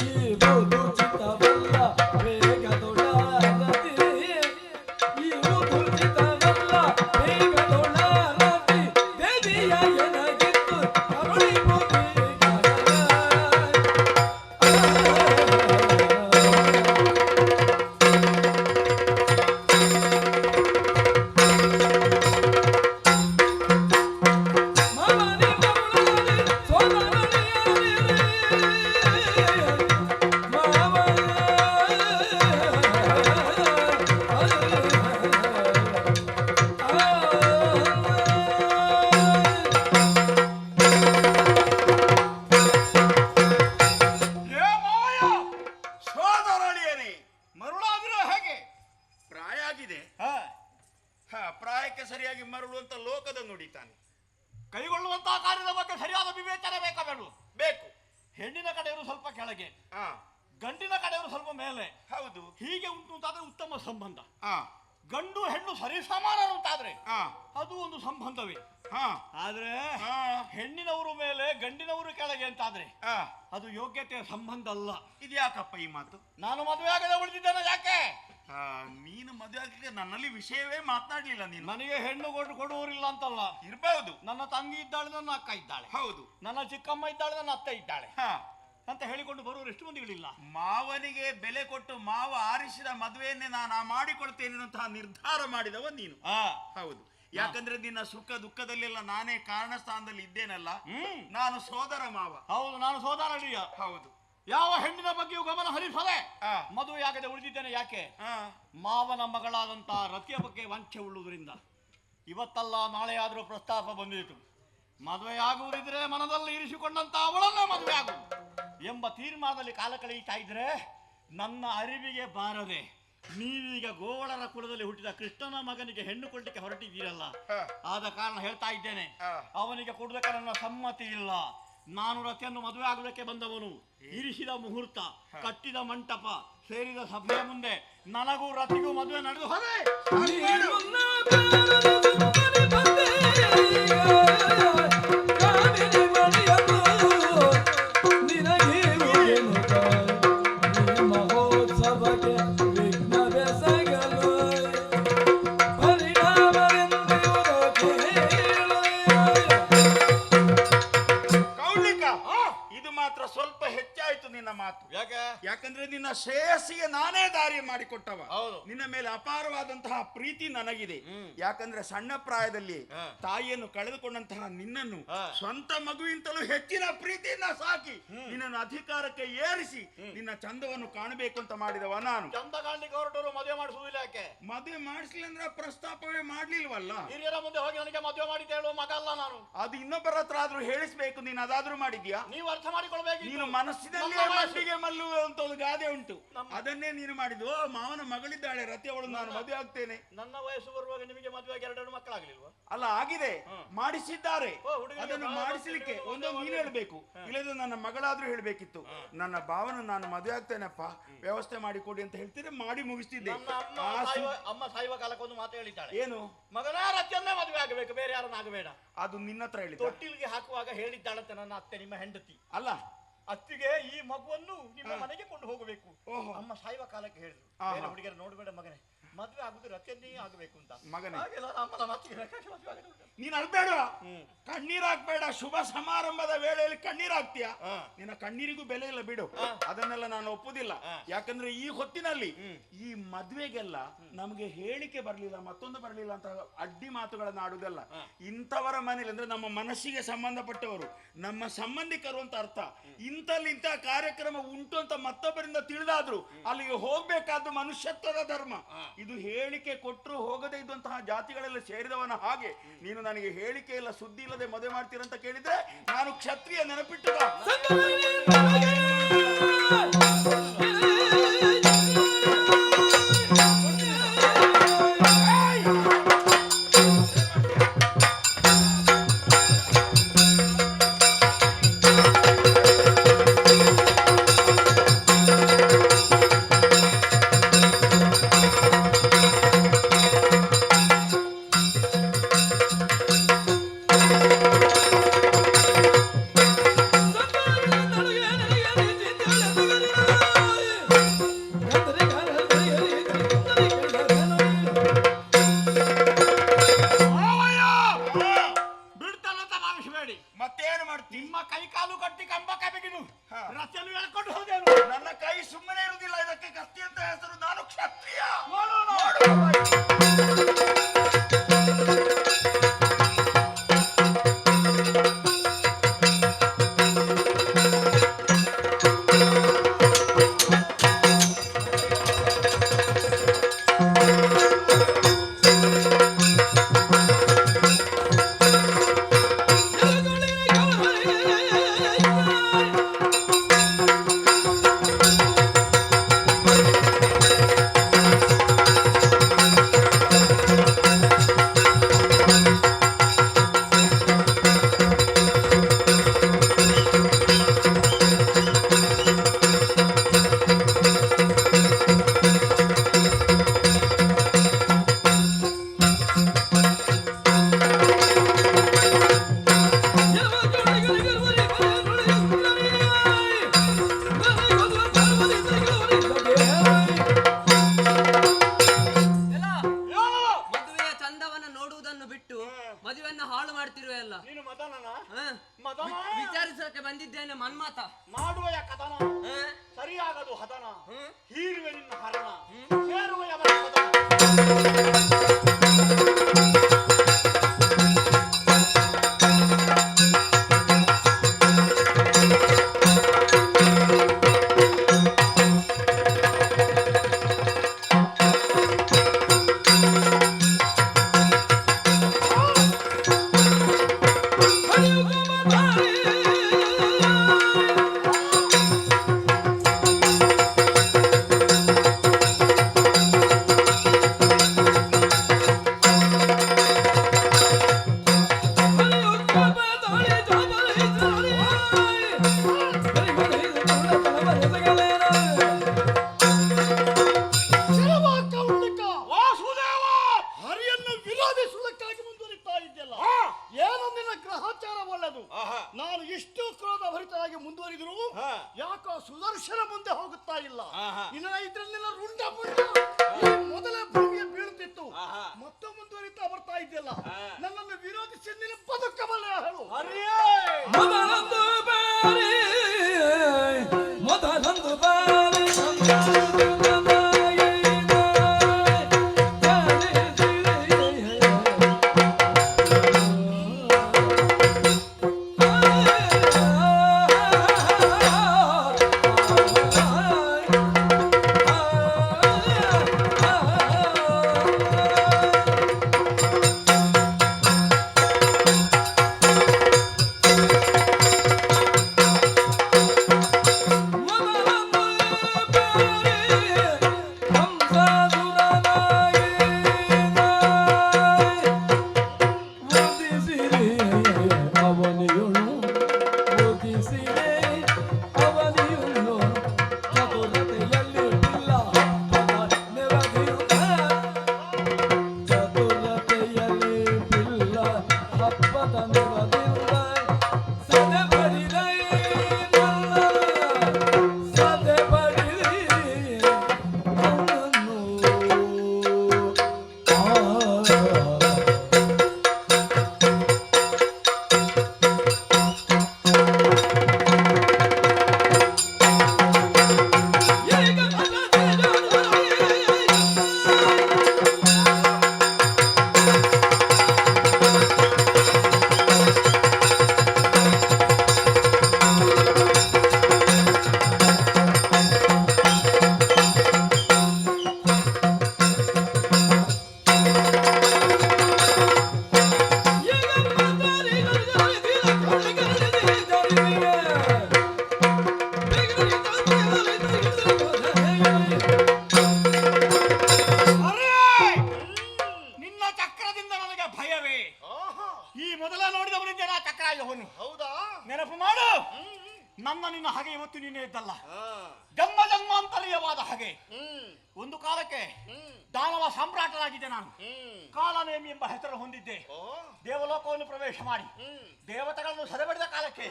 ಈ ಬೋದು ಚಿತ್ತವಲ್ಲ ಬೇಗದೊಡಾರತಿ ಈ ಬೋದು ಚಿತ್ತವಲ್ಲ ಬೇಗದೊಡಾರತಿ ದೇವಿಯ ಎನಗಿತ್ತು ಕರುಣಿಪು ಮಾವನಿ ಮರುಳಾದೆ ಸೋದರನಿಯನಿರೇ ಏ ಮಾಯ, ಸೋದರಳಿಯನೇ, ಮರುಳಾದ್ರೆ ಹೇಗೆ? ಪ್ರಾಯ ಆಗಿದೆ. ಪ್ರಾಯಕ್ಕೆ ಸರಿಯಾಗಿ ಮರುಳು ಅಂತ ಲೋಕದ ನುಡಿತಾನೆ. ಕೈಗೊಳ್ಳುವಂತಹ ಕಾರ್ಯದ ಬಗ್ಗೆ ಸರಿಯಾದ ವಿವೇಚನೆ ಬೇಕಾ ಬೇಡ? ಬೇಕು. ಹೆಣ್ಣಿನ ಕಡೆಯವರು ಸ್ವಲ್ಪ ಕೆಳಗೆ, ಹಾ, ಗಂಡಿನ ಕಡೆಯವರು ಸ್ವಲ್ಪ ಮೇಲೆ. ಹೌದು. ಹೀಗೆ ಉಂಟು ಅಂತಾದ್ರೆ ಉತ್ತಮ ಸಂಬಂಧ. ಹಾ, ಗಂಡು ಹೆಣ್ಣು ಸರಿ ಸಮಾನರು ಅಂತಾದ್ರೆ ಹಾ, ಅದು ಒಂದು ಸಂಬಂಧವೇ. ಹಾ, ಆದ್ರೆ ಹಾ, ಹೆಣ್ಣಿನವರು ಮೇಲೆ ಗಂಡಿನವರು ಕೆಳಗೆ ಅಂತಾದ್ರೆ ಹಾ. ಅದು ಯೋಗ್ಯತೆಯ ಸಂಬಂಧ ಅಲ್ಲ. ಇದ್ಯಾಕಪ್ಪ ಈ ಮಾತು? ನಾನು ಮದುವೆ ಆಗದೆ ಉಳಿದಿದ್ದೇನೆ ಯಾಕೆ? ನೀನು ಮದುವೆ ಆಗಲಿಕ್ಕೆ ನನ್ನಲ್ಲಿ ವಿಷಯವೇ ಮಾತನಾಡ್ಲಿಲ್ಲ ನೀನು. ನನಗೆ ಹೆಣ್ಣು ಕೊಡುವರಿಲ್ಲ ಅಂತಲ್ಲ. ಇರಬಹುದು. ನನ್ನ ತಂಗಿ ಇದ್ದಾಳೆ, ನನ್ನ ಅಕ್ಕ ಇದ್ದಾಳೆ, ಹೌದು. ನನ್ನ ಚಿಕ್ಕಮ್ಮ ಇದ್ದಾಳೆ, ನನ್ನ ಅತ್ತೆ ಇದ್ದಾಳೆ. ಹಾ, ಅಂತ ಹೇಳಿಕೊಂಡು ಬರುವವರು ಎಷ್ಟು ಮಂದಿಗಳಿಲ್ಲ. ಮಾವನಿಗೆ ಬೆಲೆ ಕೊಟ್ಟು ಮಾವ ಆರಿಸಿದ ಮದುವೆಯನ್ನೇ ನಾನು ಮಾಡಿಕೊಳ್ತೇನೆ ಅನ್ನುವಂತಹ ನಿರ್ಧಾರ ಮಾಡಿದವ ನೀನು. ಹೌದು, ಯಾಕಂದ್ರೆ ನಿನ್ನ ಸುಖ ದುಃಖದಲ್ಲೆಲ್ಲ ನಾನೇ ಕಾರಣ ಸ್ಥಾನದಲ್ಲಿ ಇದ್ದೇನಲ್ಲ. ನಾನು ಸೋದರ ಮಾವ. ಹೌದು, ನಾನು ಸೋದರಳಿಯ. ಹೌದು, ಯಾವ ಹೆಣ್ಣಿನ ಬಗ್ಗೆಯೂ ಗಮನ ಹರಿಸದೆ ಮದುವೆಯಾಗದೆ ಉಳಿದಿದ್ದೇನೆ. ಯಾಕೆ? ಮಾವನ ಮಗಳಾದಂತಹ ರತಿಯ ಬಗ್ಗೆ ವಂಚೆ ಉಳ್ಳುವುದರಿಂದ. ಇವತ್ತಲ್ಲ ನಾಳೆ ಆದರೂ ಪ್ರಸ್ತಾಪ ಬಂದಿತು. ಮದುವೆಯಾಗುವುದಿದ್ರೆ ಮನದಲ್ಲಿ ಇರಿಸಿಕೊಂಡಂತ ಅವಳನ್ನ ಮದುವೆ ಆಗುವುದು ಎಂಬ ತೀರ್ಮಾನದಲ್ಲಿ ಕಾಲ ಕಳೆಯುತ್ತಾ ಇದ್ರೆ ನನ್ನ ಅರಿವಿಗೆ ಬಾರದೆ ನೀವೀಗ ಗೋವಳರ ಕುಲದಲ್ಲಿ ಹುಟ್ಟಿದ ಕೃಷ್ಣನ ಮಗನಿಗೆ ಹೆಣ್ಣು ಕೊಡ್ಲಿಕ್ಕೆ ಹೊರಟಿದ್ದೀರಲ್ಲ, ಆದ ಕಾರಣ ಹೇಳ್ತಾ ಇದ್ದೇನೆ, ಅವನಿಗೆ ಕೊಡುವುದಕ್ಕೆ ನನ್ನ ಸಮ್ಮತಿ ಇಲ್ಲ. ನಾನು ರತಿಯನ್ನು ಮದುವೆ ಆಗುವುದಕ್ಕೆ ಬಂದವನು. ಇರಿಸಿದ ಮುಹೂರ್ತ, ಕಟ್ಟಿದ ಮಂಟಪ, ಸೇರಿದ ಸಭೆಯ ಮುಂದೆ ನನಗೂ ರತಿಗೂ ಮದುವೆ ನಡೆದು ಹೋದೆ. ಸ್ವಲ್ಪ ಹೆಚ್ಚಾಯ್ತು ನಿನ್ನ ಮಾತು. ಯಾಕೆ? ಯಾಕಂದ್ರೆ ನಿನ್ನ ಶ್ರೇಯಸ್ಸಿಗೆ ನಾನೇ ದಾರಿ ಮಾಡಿಕೊಟ್ಟವ. ಹೌದು. ನಿನ್ನ ಮೇಲೆ ಅಪಾರವಾದಂತಹ ಪ್ರೀತಿ ನನಗಿದೆ. ಯಾಕಂದ್ರೆ ಸಣ್ಣ ಪ್ರಾಯದಲ್ಲಿ ತಾಯಿಯನ್ನು ಕಳೆದುಕೊಂಡಂತಹ ನಿನ್ನನ್ನು ಸ್ವಂತ ಮಗುವಿಂತಲೂ ಹೆಚ್ಚಿನ ಪ್ರೀತಿಯನ್ನ ಸಾಕಿ ನಿನ್ನನ್ನು ಅಧಿಕಾರಕ್ಕೆ ಏರಿಸಿ ನಿನ್ನ ಚಂದವನ್ನು ಕಾಣಬೇಕು ಅಂತ ಮಾಡಿದವ ನಾನು. ಚಂದ ಕಾಣ್ಲಿಕ್ಕೆ ಹೊರಟವರು ಮದುವೆ ಮಾಡಿಸುವುದಿಲ್ಲ. ಯಾಕೆ? ಮದುವೆ ಮಾಡಿಸ್ಲಿಲ್ಲ ಅಂದ್ರೆ ಪ್ರಸ್ತಾಪವೇ ಮಾಡ್ಲಿಲ್ವಲ್ಲ. ಹಿರಿಯರ ಮುಂದೆ ಹೋಗಿ ನನಗೆ ಮದುವೆ ಮಾಡಿ ಹೇಳುವ ಮಗ ಅಲ್ಲ ನಾನು. ಅದು ಇನ್ನೊಬ್ಬರ ಹತ್ರ ಆದ್ರೂ ಹೇಳಿಸ್ಬೇಕು. ನೀನ್ ಅದಾದ್ರೂ ಮಾಡಿದ್ಯಾ? ನೀವು ಅರ್ಥ ಮಾಡಿಕೊಳ್ಬೇಕು. ನೀನು ಮನಸ್ಸಿನಲ್ಲಿ ಮಟ್ಟಿಗೆ ಮಲ್ಲುವ ಅಂತ ಒಂದು ಗಾದೆ ಉಂಟು, ಅದನ್ನೇ ನೀನು ಮಾಡಿದ್ದು. ಮಾವನ ಮಗಳಿದ್ದಾಳೆ ರತಿ, ಅವಳು ನಾನು ಮದುವೆ ಆಗ್ತೇನೆ. ನನ್ನ ವಯಸ್ಸು ಬರುವಾಗ ನಿಮಗೆ ಮದುವೆಗೆ 2 ಮಕ್ಕಳಾಗಲಿಲ್ವಾ? ಅಲ್ಲ, ಆಗಿದೆ, ಮಾಡಿಸಿದ್ದಾರೆ. ಅದನ್ನು ಮಾಡಿಸಲಿಕ್ಕೆ ಒಂದೊಂದು ನೀನು ಹೇಳ್ಬೇಕು, ಇಲ್ಲದ ನನ್ನ ಮಗಳಾದ್ರೂ ಹೇಳ್ಬೇಕಿತ್ತು. ನನ್ನ ಭಾವನ ನಾನು ಮದುವೆ ಆಗ್ತೇನಪ್ಪ, ವ್ಯವಸ್ಥೆ ಮಾಡಿಕೊಡಿ ಅಂತ ಹೇಳ್ತೀರಿ, ಮಾಡಿ ಮುಗಿಸ್ತಿದ್ದೆ. ಅಮ್ಮ ಸಾಯುವ ಕಾಲಕ್ಕೆ ಒಂದು ಮಾತು ಹೇಳಿದ್ದಾಳೆ. ಏನು? ಮಗನ ರತಿಯನ್ನೇ ಮದುವೆ ಆಗಬೇಕು, ಬೇರೆ ಯಾರನ್ನ ಆಗಬೇಡ. ಅದು ನಿನ್ನ ಹತ್ರ ಹೇಳಿದ? ತೊಟ್ಟಿಲಿಗೆ ಹಾಕುವಾಗ ಹೇಳಿದ್ದಾಳಂತೆ ನನ್ನ ಅತ್ತೆ, ನಿಮ್ಮ ಹೆಂಡತಿ ಅಲ್ಲ. ಅತ್ತಿಗೆ ಈ ಮಗುವನ್ನು ನಿಮ್ಮ ಮನೆಗೆ ಕೊಂಡು ಹೋಗಬೇಕು. ಅಮ್ಮ ಸಾಯುವ ಕಾಲಕ್ಕೆ ಹೇಳಿದ್ರು, ಬೇರೆ ಹುಡುಗಿಯರು ನೋಡ್ಬೇಡ ಮಗನೇ, ಮದುವೆ ಆಗುದು ರತಿಯನ್ನೇ ಆಗಬೇಕು ಅಂತ. ಮಗನೇ, ನೀನ್ ಅಳ್ಬೇಡ, ಕಣ್ಣೀರ್ ಹಾಕ್ಬೇಡ. ಶುಭ ಸಮಾರಂಭದ ವೇಳೆಯಲ್ಲಿ ಕಣ್ಣೀರ್ ಹಾಕ್ತೀಯ, ನಿನ್ನ ಕಣ್ಣೀರಿಗೂ ಬೆಲೆ ಇಲ್ಲ ಬಿಡು. ಅದನ್ನೆಲ್ಲ ನಾನು ಒಪ್ಪುದಿಲ್ಲ. ಯಾಕಂದ್ರೆ ಈ ಹೊತ್ತಿನಲ್ಲಿ ಈ ಮದ್ವೆಗೆಲ್ಲ ನಮಗೆ ಹೇಳಿಕೆ ಬರ್ಲಿಲ್ಲ, ಮತ್ತೊಂದು ಬರ್ಲಿಲ್ಲ ಅಂತ ಅಡ್ಡಿ ಮಾತುಗಳನ್ನ ಆಡುದಲ್ಲ. ಇಂಥವರ ಮನೇಲಿ ಅಂದ್ರೆ ನಮ್ಮ ಮನಸ್ಸಿಗೆ ಸಂಬಂಧಪಟ್ಟವರು, ನಮ್ಮ ಸಂಬಂಧಿಕರು ಅಂತ ಅರ್ಥ. ಇಂಥಲ್ಲಿ ಇಂಥ ಕಾರ್ಯಕ್ರಮ ಉಂಟು ಅಂತ ಮತ್ತೊಬ್ಬರಿಂದ ತಿಳಿದಾದ್ರು ಅಲ್ಲಿಗೆ ಹೋಗ್ಬೇಕಾದ್ದು ಮನುಷ್ಯತ್ವದ ಧರ್ಮ. ಇದು ಹೇಳಿಕೆ ಕೊಟ್ಟರು ಹೋಗದೇ ಇದ್ದಂತಹ ಜಾತಿಗಳೆಲ್ಲ ಸೇರಿದವನ ಹಾಗೆ ನೀನು ನನಗೆ ಹೇಳಿಕೆ ಇಲ್ಲ, ಸುದ್ದಿ ಇಲ್ಲದೆ ಮದುವೆ ಮಾಡ್ತೀರಂತ ಕೇಳಿದ್ರೆ ನಾನು ಕ್ಷತ್ರಿಯ, ನೆನಪಿಟ್ಟು. ಮತ್ತೇನು ಮಾಡ್ತೀನಿ? ನಿಮ್ಮ ಕೈ ಕಾಲು ಕಟ್ಟಿ ಕಂಬಕ್ಕ ಬಿಗಿದು ರಚನೆ ಹೇಳ್ಕೊಂಡು ಹೋದೇನು? ನನ್ನ ಕೈ ಸುಮ್ಮನೆ ಇರುವುದಿಲ್ಲ, ಇದಕ್ಕೆ ಕತ್ತಿ ಅಂತ ಹೆಸರು. ನಾನು ಕ್ಷತ್ರಿಯ. ಕದನಕ್ಕೆ ಬಂದಿದ್ದೇನೆ ಮನ್ಮಾತ. ಮಾಡುವೆಯ ಕದನ ಹ? ಸರಿಯಾಗದು ಹದನ, ಹ್ಮ್. ಹೀರುವೆ ನಿನ್ನ ಹರಣ, ಸೇರುವೆಯ ಮನ ಸದನ. ವಾಸುದೇವ, ಹರಿಯನ್ನು ವಿರೋಧಿಸುವುದಕ್ಕಾಗಿ ಮುಂದುವರಿತಾ ಇದ್ದಲ್ಲ, ಏನು ನಿನ್ನ ಗ್ರಹಚಾರ ಒಳ್ಳೆದು. ನಾನು ಇಷ್ಟು ಕ್ರೋಧ ಭರಿತರಾಗಿ ಮುಂದುವರಿದ್ರು ಯಾಕೋ ಸುದರ್ಶನ ಮುಂದೆ ಹೋಗುತ್ತಾ ಇಲ್ಲ. ಇಲ್ಲ ಇದ್ರಲ್ಲಿ ರುಂಡ ಮುಂಡ ಈ ಮೊದಲೇ ಭೂಮಿಗೆ ಬೀಳುತ್ತಿತ್ತು, ಮತ್ತು ಮುಂದುವರಿತಾ ಬರ್ತಾ ಇದ್ದಲ್ಲ. ನನ್ನನ್ನು ವಿರೋಧಿಸಿ ನೀನು ಬದುಕಬಲ್ಲ ಹೇಳು. ಮೊದಲೊಂದು ಬಾರಿ ಮೊದಲೊಂದು ಬಾರಿ ನನ್ನ ನಿನ್ನ ಹಾಗೆ ಇವತ್ತು ನೀನೇ ಇದ್ದಲ್ಲ, ಜನ್ಮ ಜನ್ಮಾಂತರೀಯವಾದ ಹಾಗೆ. ಒಂದು ಕಾಲಕ್ಕೆ ದಾನವ ಸಾಮ್ರಾಟನಾಗಿದ್ದೆ ನಾನು. ಕಾಲನೇಮಿ ಎಂಬ ಹೆಸರು ಹೊಂದಿದ್ದೆ. ದೇವಲೋಕವನ್ನು ಪ್ರವೇಶ ಮಾಡಿ ದೇವತೆಗಳನ್ನು ಸದೆಬಡಿದ ಕಾಲಕ್ಕೆ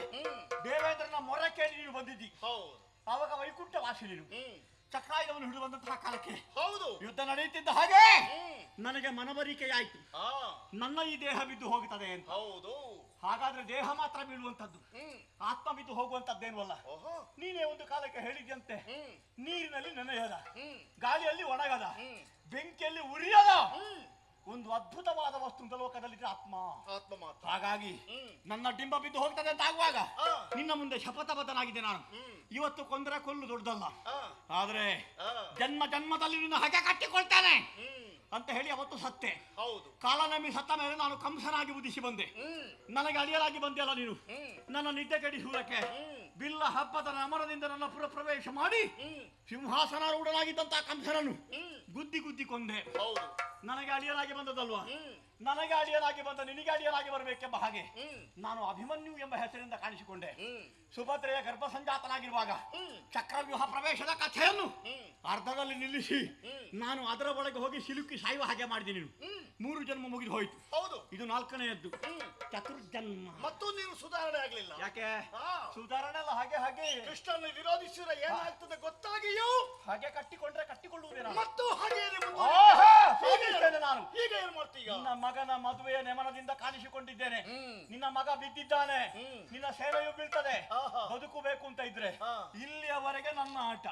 ದೇವೇಂದ್ರನ ಮೊರೆ ಕೇಳಿ ನೀನು ಬಂದಿದ್ದಿ. ಆವಾಗ ವೈಕುಂಠ ವಾಸಿ ನೀನು. ಚಕ್ರಾಯುಧವನ್ನು ಹಿಡಿದು ಬಂದಂತಹ ಕಾಲಕ್ಕೆ ಯುದ್ಧ ನಡೆಯುತ್ತಿದ್ದ ಹಾಗೆ ನನಗೆ ಮನವರಿಕೆಯಾಯ್ತು, ನನ್ನ ಈ ದೇಹ ಬಿದ್ದು ಹೋಗುತ್ತದೆ ಅಂತ. ಹಾಗಾದ್ರೆ ದೇಹ ಮಾತ್ರ ಬೀಳುವಂತದ್ದು, ಆತ್ಮ ಬಿದ್ದು ಹೋಗುವಂತದ್ದೇನು ಅಲ್ಲ. ನೀನೇ ಒಂದು ಕಾಲಕ್ಕೆ ಹೇಳಿದ್ಯಂತೆ, ನೀರಿನಲ್ಲಿ ನೆನೆಯದ, ಗಾಳಿಯಲ್ಲಿ ಒಣಗದ, ಬೆಂಕಿಯಲ್ಲಿ ಉರಿಯದ ಒಂದು ಅದ್ಭುತವಾದ ವಸ್ತು ಅಂತ ಲೋಕದಲ್ಲಿ ಆತ್ಮ. ಹಾಗಾಗಿ ನನ್ನ ಡಿಂಬ ಬಿದ್ದು ಹೋಗ್ತದೆ ಅಂತ ಆಗುವಾಗ ನಿನ್ನ ಮುಂದೆ ಶಪಥಬದ್ಧನಾಗಿದೆ ನಾನು. ಇವತ್ತು ಕೊಂದರೆ ಕೊಲ್ಲು ದೊಡ್ಡದಲ್ಲ, ಆದ್ರೆ ಜನ್ಮ ಜನ್ಮದಲ್ಲಿ ನಿನ್ನ ಹಗೆ ಕಟ್ಟಿಕೊಳ್ತಾನೆ ಅಂತ ಹೇಳಿ ಅವತ್ತು ಸತ್ತೆ. ಕಾಲನೇಮಿ ಸತ್ತ ಮೇಲೆ ನಾನು ಕಂಸನಾಗಿ ಉದಿಸಿ ಬಂದೆ. ನನಗೆ ಅಡಿಯಲಾಗಿ ಬಂದೆಯಲ್ಲ ನೀನು, ನನ್ನ ನಿದ್ದೆ ಕೆಡಿಸುವುದಕ್ಕೆ ಬಿಲ್ಲ ಹಬ್ಬದ ನಮನದಿಂದ ನನ್ನ ಪುರ ಪ್ರವೇಶ ಮಾಡಿ ಸಿಂಹಾಸನಾರೂಢನಾಗಿದ್ದಂತಹ ಕಂಸನನ್ನು ಗುದ್ದಿ ಗುದ್ದಿ ಕೊಂದೆ. ನನಗೆ ಅಡಿಯಲಾಗಿ ಬಂದದಲ್ವಾ, ನನಗೆ ಅಡಿಯಲಾಗಿ ಬಂದ ನಿನಗೆ ಅಡಿಯಲಾಗಿ ಬರಬೇಕೆಂಬ ಹಾಗೆ ನಾನು ಅಭಿಮನ್ಯು ಎಂಬ ಹೆಸರಿಂದ ಕಾಣಿಸಿಕೊಂಡೆ. ಸುಭದ್ರೆಯ ಗರ್ಭ ಸಂಜಾತನಾಗಿರುವಾಗ ಚಕ್ರವ್ಯೂಹ ಪ್ರವೇಶದ ಕಥೆಯನ್ನು ಅರ್ಧದಲ್ಲಿ ನಿಲ್ಲಿಸಿ ನಾನು ಅದರ ಒಳಗೆ ಹೋಗಿ ಸಿಲುಕಿ ಸಾಯುವ ಹಾಗೆ ಮಾಡಿದೆ. ನೀನು 3 ಜನ್ಮ ಮುಗಿದು ಹೋಯ್ತು. ಇದು 4ನೆಯದ್ದು ಚತುರ್ಜನ್ಮ. ಮತ್ತು ನೀನು ಸುಧಾರಣೆ ಆಗ್ಲಿಲ್ಲ. ಯಾಕೆ ಸುಧಾರಣೆ ಅಲ್ಲ, ಹಾಗೆ ಹಾಗೆ ಕೃಷ್ಣನ ವಿರೋಧಿಸಿದ್ರೆ ಏನಾಗ್ತದೆ ಗೊತ್ತಾಗಿಯೂ ಹಾಗೆ ಕಟ್ಟಿಕೊಂಡ್ರೆ ಕಟ್ಟಿಕೊಳ್ಳುವುದೇ ನಾನು. ಮತ್ತು ಹಾಗೆ ನಾನು ಈಗ ಏನ್ ಮಾಡ್ತೀಯ? ನಿನ್ನ ಮಗನ ಮದುವೆಯ ನೆಮನದಿಂದ ಕಾಣಿಸಿಕೊಂಡಿದ್ದೇನೆ. ನಿನ್ನ ಮಗ ಬಿದ್ದಿದ್ದಾನೆ, ನಿನ್ನ ಸೇವೆಯು ಬೀಳ್ತದೆ. ಬದುಕಬೇಕು ಅಂತ ಇದ್ರೆ ಇಲ್ಲಿಯವರೆಗೆ ನನ್ನ ಆಟ,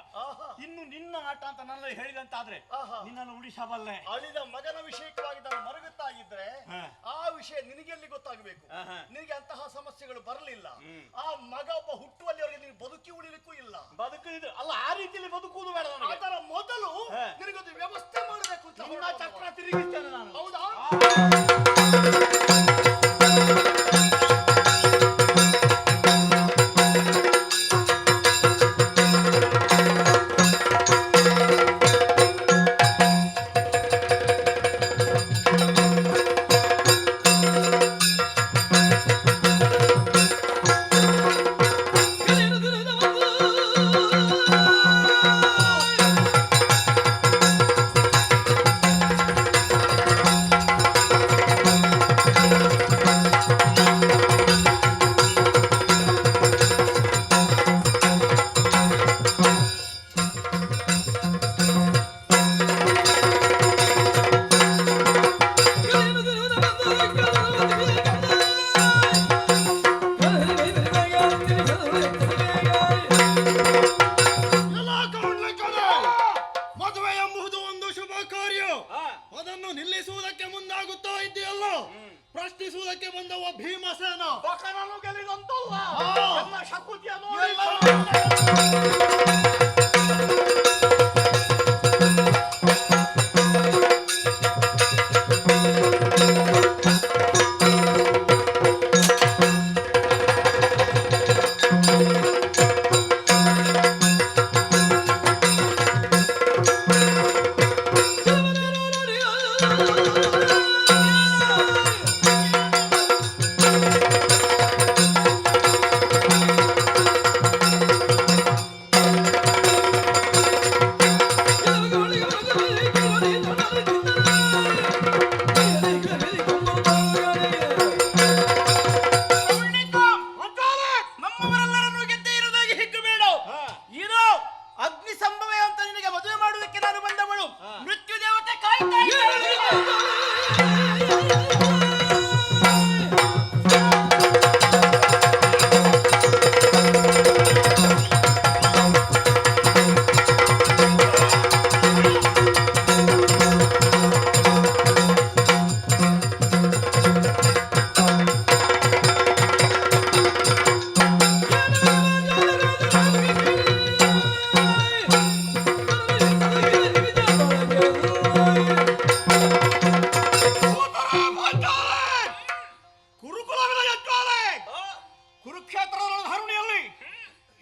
ಇನ್ನು ನಿನ್ನ ಆಟ ಅಂತ ನನ್ನ ಹೇಳಿದಂತಾದ್ರೆ ನಿನ್ನನ್ನು ಉಳಿಸಬಲ್ಲೆ. ಅಳಿದ ಮಗನ ವಿಷಯವಾಗಿ ನಾನು ಮರಗುತ್ತಾ ಇದ್ರೆ ಆ ವಿಷಯ ನಿನಗೆಲ್ಲಿ ಗೊತ್ತಾಗಬೇಕು? ನಿನಗೆ ಅಂತಹ ಸಮಸ್ಯೆಗಳು ಬರಲಿಲ್ಲ. ಆ ಮಗ ಒಬ್ಬ ಹುಟ್ಟುವಲ್ಲಿವರೆಗೆ ನೀನು ಬದುಕಿ ಉಳಿಲಿಕ್ಕೂ ಇಲ್ಲ. ಬದುಕಿದ್ರೆ ಅಲ್ಲ, ಆ ರೀತಿಯಲ್ಲಿ ಬದುಕುವುದು ಬೇಡ ನನಗೆ. ಅದರ ಮೊದಲು ನಿನಗೊಂದು ವ್ಯವಸ್ಥೆ ಮಾಡಬೇಕು ಅಂತ ನಿನ್ನ ಚಕ್ರ ತಿರುಗಿಸ್ತೇನೆ ನಾನು. ಹೌದಾ? ಮದುವೆ ಎಂಬುದು ಒಂದು ಶುಭ ಕಾರ್ಯ. ಅದನ್ನು ನಿಲ್ಲಿಸುವುದಕ್ಕೆ ಮುಂದಾಗುತ್ತಾ ಇದೆಯಲ್ಲ, ಪ್ರಶ್ನಿಸುವುದಕ್ಕೆ ಬಂದವ ಭೀಮಸೇನ. ಬಕನನ್ನು ಗೆಲ್ಲಿದಂತಲ್ಲ, ನನ್ನ ಶಕುತಿಯ ನೋಡಿ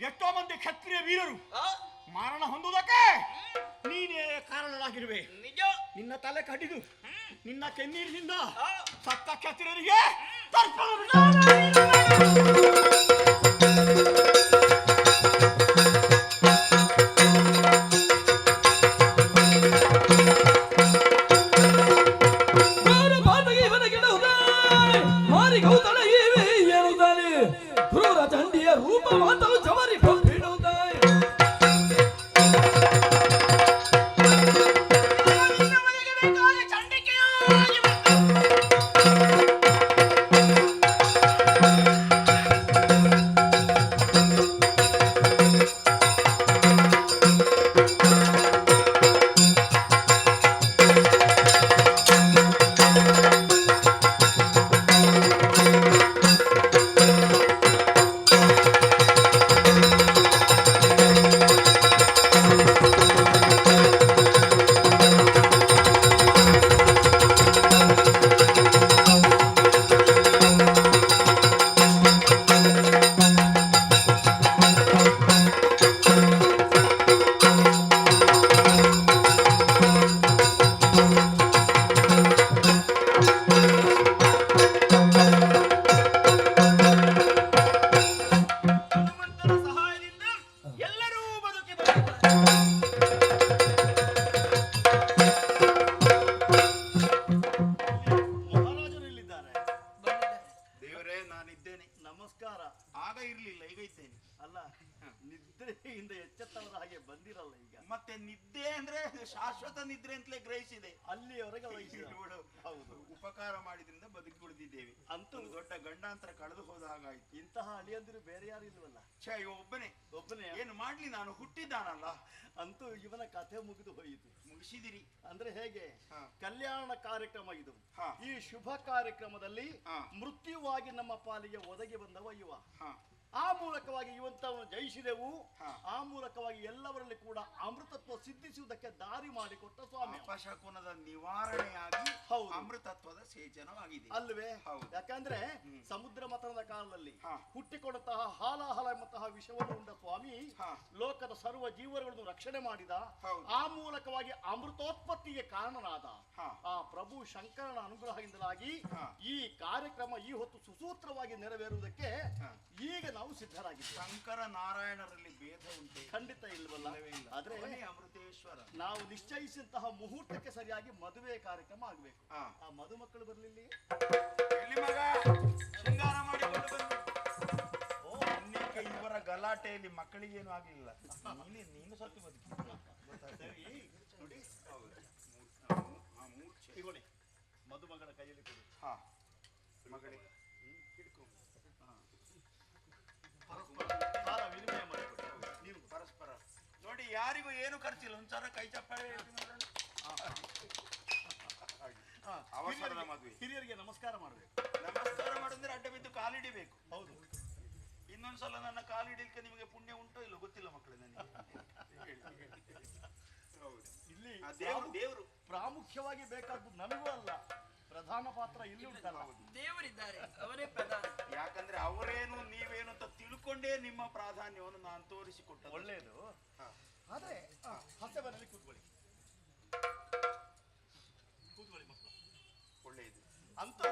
ಎಷ್ಟೋ ಮಂದಿ ಕ್ಷತ್ರಿಯ ವೀರರು ಮಾರಣ ಹೊಂದುವುದಕ್ಕೆ ನೀನೇ ಕಾರಣರಾಗಿರುವೆ. ನಿಜ. ನಿನ್ನ ತಲೆ ಕಡಿದು ನಿನ್ನ ಕೆನ್ನೀರಿನಿಂದ ಸತ್ತ ಕ್ಷತ್ರಿಯರಿಗೆ ತರ್ಪಣ ರೂಪ ಮಾತಲು ಜವರಿ ಅಲ್ಲಿಯವರೆಗೆ ವಹಿಸಿದ. ನೋಡು, ಹೌದು. ಉಪಕಾರ ಮಾಡಿದ್ರಿಂದ ಬದುಕಿ ಉಳಿದಿದ್ದೇವೆ. ಅಂತೂ ಒಂದು ದೊಡ್ಡ ಗಂಡಾಂತರ ಕಳೆದು ಹೋದ ಹಾಗಾಯ್ತು. ಇಂತಹ ಅಳಿಯಂದಿರು ಬೇರೆ ಯಾರು ಇಲ್ವಲ್ಲ. ಛೇ, ಇವ ಒಬ್ಬನೇ. ಒಬ್ಬನೇ. ಏನು ಮಾಡ್ಲಿ, ನಾನು ಹುಟ್ಟಿದ್ದಾನಲ್ಲ. ಅಂತೂ ಇವನ ಕಥೆ ಮುಗಿದು ಹೋಯಿತು. ಮುಗಿಸಿದಿರಿ. ಅಂದ್ರೆ ಹೇಗೆ? ಹಾ. ಕಲ್ಯಾಣ ಕಾರ್ಯಕ್ರಮ ಇದು. ಹಾ. ಈ ಶುಭ ಕಾರ್ಯಕ್ರಮದಲ್ಲಿ ಹಾ. ಮೃತ್ಯುವಾಗಿ ನಮ್ಮ ಪಾಲಿಗೆ ಒದಗಿ ಬಂದವ ಇವ. ಹಾ. ಆ ಮೂಲಕವಾಗಿ ಇವಂತವನ್ನು ಜಯಿಸಿದೆವು. ಹಾ. ಆ ಮೂಲಕವಾಗಿ ಎಲ್ಲವರಲ್ಲಿ ಕೂಡ ಅಮೃತತ್ವ ಸಿದ್ಧಿಸುವುದಕ್ಕೆ ದಾರಿ ಮಾಡಿಕೊಟ್ಟ ಸ್ವಾಮಿ. ಅಪಶಕುನದ ನಿವಾರಣೆಯಾಗಿ ಹೌದು. ಅಮೃತತ್ವದ ಸೇಚನವಾಗಿದೆ ಅಲ್ವೇ? ಹೌದು. ಯಾಕಂದ್ರೆ ಸಮುದ್ರ ಮಥನದ ಕಾಲದಲ್ಲಿ ಹಾ. ಹುಟ್ಟಿಕೊಂಡಂತಹ ಹಾಲಾಹಲ ಎಂಬಂತಹ ವಿಷವನ್ನು ಉಂಡ ಸ್ವಾಮಿ ಹಾ. ಲೋಕದ ಸರ್ವ ಜೀವರುಗಳನ್ನು ರಕ್ಷಣೆ ಮಾಡಿದ. ಹೌದು. ಆ ಮೂಲಕವಾಗಿ ಅಮೃತೋತ್ಪತ್ತಿಗೆ ಕಾರಣನಾದ ಹಾ. ಆ ಪ್ರಭು ಶಂಕರನ ಅನುಗ್ರಹದಿಂದಲಾಗಿ ಹಾ. ಈ ಕಾರ್ಯಕ್ರಮ ಈ ಹೊತ್ತು ಸುಸೂತ್ರವಾಗಿ ನೆರವೇರುವುದಕ್ಕೆ ಹಾ. ಈಗ ನಾವು ಸಿದ್ಧರಾಗಿದ್ದೇವೆ. ಶಂಕರ ನಾರಾಯಣರಲ್ಲಿ ಭೇದ ಉಂಟೆ? ಖಂಡಿತ ಇಲ್ವಲ್ಲ. ಇಲ್ಲವೇ ಇಲ್ಲ. ಆದ್ರೆ ಅವನೇ ಅಮೃತೇಶ್ವರ. ನಾವು ನಿಶ್ಚಯಿಸಿದಂತಹ ಮುಹೂರ್ತಕ್ಕೆ ಸರಿಯಾಗಿ ಮದುವೆ ಕಾರ್ಯಕ್ರಮ ಆಗ್ಬೇಕು. ಹಾ. ಆ ಮದುಮಕ್ಕಳು ಬರ್ಲಿಲ್ಲ. ಎಲ್ಲಿ ಮಗ ಶೃಂಗಾರ ಮಾಡಿಕೊಂಡು ಬಂದು ಅನ್ನಕ್ಕೆ ಇವರ ಗಲಾಟೆಯಲ್ಲಿ ಮಕ್ಕಳಿಗೇನು ಆಗ್ಲಿಲ್ಲ. ನೀನು ಸ್ವಲ್ಪ ಬದುಕಿ ಸರಿ, ನೋಡಿ ತಗೊಳ್ಳಿ, ಮದುಮಗಳ ಕೈಯಲ್ಲಿ ಕೊಡಿ. ಹಾ ಮಗಳೇ ಹಿಡ್ಕೊ. ಸಾಲ ವಿನಿಮಯ ಮಾಡಿಕೊಡಿ. ನೀವು ಪರಸ್ಪರ ನೋಡಿ, ಯಾರಿಗೂ ಏನು ಖರ್ಚಿಲ್ಲ. ಒಂದ್ಸಲ ಕೈ ಚಪ್ಪಾಳೆ ನೋಡೋಣ. ಹಾ, ಅವಸರದ ಮದುವೆ. ಹಿರಿಯರಿಗೆ ನಮಸ್ಕಾರ ಮಾಡಬೇಕು. ನಮಸ್ಕಾರ ಮಾಡಿದ್ರೆ ಅಡ್ಡ ಬಿದ್ದು ಕಾಲಿಡಿಬೇಕು. ಹೌದು. ಇನ್ನೊಂದ್ಸಲ ನನ್ನ ಕಾಲಿಡಿಲಿಕ್ಕೆ ನಿಮಗೆ ಪುಣ್ಯ ಉಂಟೋ ಇಲ್ಲೋ ಗೊತ್ತಿಲ್ಲ ಮಕ್ಕಳೇ ನನಗೆ. ಹೌದು. ಇಲ್ಲಿ ದೇವರು ಪ್ರಾಮುಖ್ಯವಾಗಿ ಬೇಕಾದ್ದು ನನಗೂ ಅಲ್ಲ, ಪ್ರಧಾನ ಪಾತ್ರ ಇಲ್ಲಿ ಉಂಟಲ್ಲ. ದೇವರಿದ್ದಾರೆ, ಅವರೇ ಪ್ರಧಾನ. ಯಾಕಂದ್ರೆ ಅವರೇನು ನೀವೇನು ಅಂತ ತಿಳ್ಕೊಂಡೇ ನಿಮ್ಮ ಪ್ರಾಧಾನ್ಯವನ್ನು ನಾನು ತೋರಿಸಿಕೊಟ್ಟ. ಒಳ್ಳೆಯದು. ಆದ್ರೆ ಹಸೆಬನಲ್ಲಿ ಕೂತ್ಕೊಳ್ಳಿ. ಕೂತ್ಕೊಳ್ಳಿ ಮಕ್ಕಳು. ಒಳ್ಳೆಯದು. ಅಂತೂ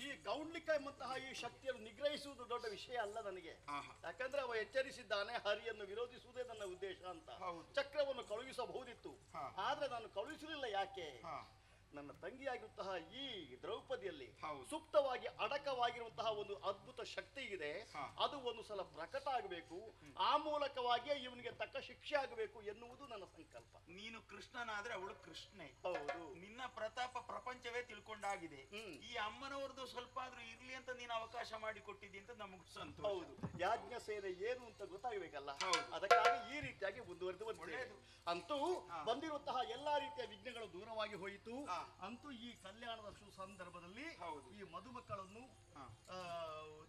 ಈ ಗೌಂಡ್ಲಿಕ ಎಂಬಂತಹ ಈ ಶಕ್ತಿಯನ್ನು ನಿಗ್ರಹಿಸುವುದು ದೊಡ್ಡ ವಿಷಯ ಅಲ್ಲ ನನಗೆ. ಆಹಾ. ಯಾಕಂದ್ರೆ ಅವ ಎಚ್ಚರಿಸಿದ್ದಾನೆ, ಹರಿಯನ್ನು ವಿರೋಧಿಸುವುದೇ ನನ್ನ ಉದ್ದೇಶ ಅಂತ. ಹೌದು. ಚಕ್ರವನ್ನು ಕಳುಹಿಸಬಹುದಿತ್ತು, ಹಾ. ಆದ್ರೆ ನಾನು ಕಳುಹಿಸಲಿಲ್ಲ. ಯಾಕೆ? ಹಾ. ನನ್ನ ತಂಗಿಯಾಗಿರುವಂತಹ ಈ ದ್ರೌಪದಿಯಲ್ಲಿ ಹೌದು. ಸುಪ್ತವಾಗಿ ಅಡಕವಾಗಿರುವಂತಹ ಒಂದು ಅದ್ಭುತ ಶಕ್ತಿ ಇದೆ. ಹಾ. ಅದು ಒಂದು ಸಲ ಪ್ರಕಟ ಆಗಬೇಕು. ಆ ಮೂಲಕವಾಗಿಯೇ ಇವನಿಗೆ ತಕ್ಕ ಶಿಕ್ಷೆ ಆಗಬೇಕು ಎನ್ನುವುದು ನನ್ನ ಸಂಕಲ್ಪ. ನೀನು ಕೃಷ್ಣನಾದ್ರೆ ಅವಳು ಕೃಷ್ಣೆ. ಹೌದು. ನಿನ್ನ ಪ್ರತಾಪ ಪ್ರಪಂಚವೇ ತಿಳ್ಕೊಂಡಾಗಿದೆ. ಹ್ಮ್. ಈ ಅಮ್ಮನವರದು ಸ್ವಲ್ಪ ಆದ್ರೂ ಇರ್ಲಿ ಅಂತ ನೀನು ಅವಕಾಶ ಮಾಡಿ ಕೊಟ್ಟಿದ್ದಿ ಅಂತ ನಮಗೂ ಸಂತೋಷ. ಹೌದು. ಯಾಜ್ಞ ಸೇನೆ ಏನು ಅಂತ ಗೊತ್ತಾಗಬೇಕಲ್ಲ. ಹೌದು. ಅದಕ್ಕಾಗಿ ಈ ರೀತಿಯಾಗಿ ಮುಂದುವರೆದು ಬಂದಿದೆ. ಒಳ್ಳೆಯದು. ಅಂತೂ ಹಾ. ಬಂದಿರುವಂತಹ ಎಲ್ಲಾ ರೀತಿಯ ವಿಘ್ನಗಳು ದೂರವಾಗಿ ಹೋಯಿತು. ಹಾ. ಅಂತೂ ಈ ಕಲ್ಯಾಣದ ಸಂದರ್ಭದಲ್ಲಿ ಹೌದು. ಈ ಮದುಮಕ್ಕಳನ್ನು ಹಾ.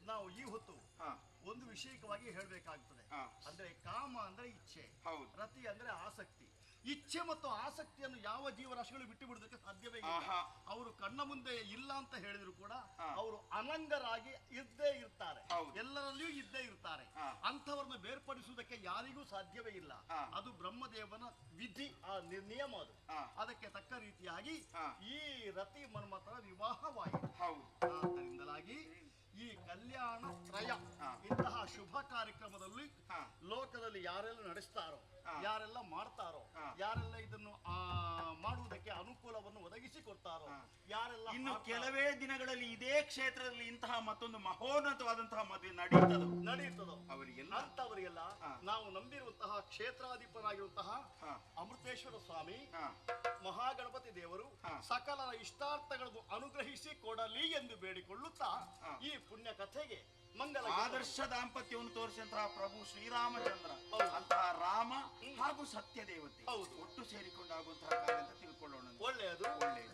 ನಾವು ಈ ಹೊತ್ತು ಹಾ. ಒಂದು ವಿಷಯಕವಾಗಿ ಹೇಳಬೇಕಾಗ್ತದೆ. ಹಾ. ಅಂದ್ರೆ ಕಾಮ ಅಂದ್ರೆ ಇಚ್ಛೆ, ಹೌದು. ರತಿ ಅಂದ್ರೆ ಆಸಕ್ತಿ. ಇಚ್ಛೆ ಮತ್ತು ಆಸಕ್ತಿಯನ್ನು ಯಾವ ಜೀವರಾಶಿಗಳು ಬಿಟ್ಟು ಬಿಡುವುದಕ್ಕೆ ಸಾಧ್ಯವೇ ಇಲ್ಲ. ಆಹಾ. ಅವರು ಕಣ್ಣ ಮುಂದೆ ಇಲ್ಲ ಅಂತ ಹೇಳಿದ್ರು ಕೂಡ ಹಾ. ಅವರು ಅನಂಗರಾಗಿ ಇದ್ದೇ ಇರ್ತಾರೆ. ಹೌದು. ಎಲ್ಲರಲ್ಲಿಯೂ ಇದ್ದೇ ಇರ್ತಾರೆ. ಹಾ. ಅಂಥವರನ್ನು ಬೇರ್ಪಡಿಸುವುದಕ್ಕೆ ಯಾರಿಗೂ ಸಾಧ್ಯವೇ ಇಲ್ಲ. ಹಾ. ಅದು ಬ್ರಹ್ಮದೇವನ ವಿಧಿ, ಆ ನಿಯಮ ಅದು. ಹಾ. ಅದಕ್ಕೆ ತಕ್ಕ ರೀತಿಯಾಗಿ ಹಾ. ಈ ರತಿ ಮನ್ಮಥರ ವಿವಾಹವಾಯಿತು. ಹೌದು. ಆದ್ದರಿಂದಲಾಗಿ ಈ ಕಲ್ಯಾಣ ತ್ರಯ ಹಾ. ಇಂತಹ ಶುಭ ಕಾರ್ಯಕ್ರಮದಲ್ಲಿ ಹಾ. ಲೋಕದಲ್ಲಿ ಯಾರೆಲ್ಲ ನಡೆಸ್ತಾರೋ, ಹಾ. ಯಾರೆಲ್ಲ ಮಾಡ್ತಾರೋ, ಹಾ. ಯಾರೆಲ್ಲ ಇದನ್ನು ಮಾಡುವುದಕ್ಕೆ ಅನುಕೂಲವನ್ನು ಒದಗಿಸಿಕೊಡ್ತಾರೋ, ಹಾ. ಯಾರೆಲ್ಲ ಇನ್ನು ಮಾಡ್ತಾರೋ, ಕೆಲವೇ ದಿನಗಳಲ್ಲಿ ಇದೇ ಕ್ಷೇತ್ರದಲ್ಲಿ ಇಂತಹ ಮತ್ತೊಂದು ಮಹೋನ್ನತವಾದಂತಹ ಮದುವೆ ನಡೆಯುತ್ತದೋ ಅವರಿಗೆಲ್ಲ ಅಂತವರಿಗೆಲ್ಲ ಹಾ. ನಾವು ನಂಬಿರುವಂತಹ ಕ್ಷೇತ್ರಾಧಿಪನಾಗಿರುವಂತಹ ಹಾ. ಅಮೃತೇಶ್ವರ ಸ್ವಾಮಿ ಹಾ. ಮಹಾಗಣಪತಿ ದೇವರು ಹಾ. ಸಕಲ ಇಷ್ಟಾರ್ಥಗಳನ್ನು ಅನುಗ್ರಹಿಸಿ ಕೊಡಲಿ ಎಂದು ಬೇಡಿಕೊಳ್ಳುತ್ತಾ ಹಾ. ಈ ಪುಣ್ಯ ಕಥೆಗೆ ಮಂಗಲ ಆದರ್ಶ ದಾಂಪತ್ಯವನ್ನು ತೋರಿಸಿದಂತಹ ಪ್ರಭು ಶ್ರೀರಾಮಚಂದ್ರ, ಹೌದು. ಅಂತಹ ರಾಮ ಹಾಗೂ ಸತ್ಯ ದೇವತೆ ಹೌದು. ಒಟ್ಟು ಸೇರಿಕೊಂಡಾಗುವಂತಹ ಕಾರ್ಯ ಅಂತ ತಿಳ್ಕೊಳ್ಳೋಣ. ಒಳ್ಳೆಯದು. ಒಳ್ಳೆಯದು.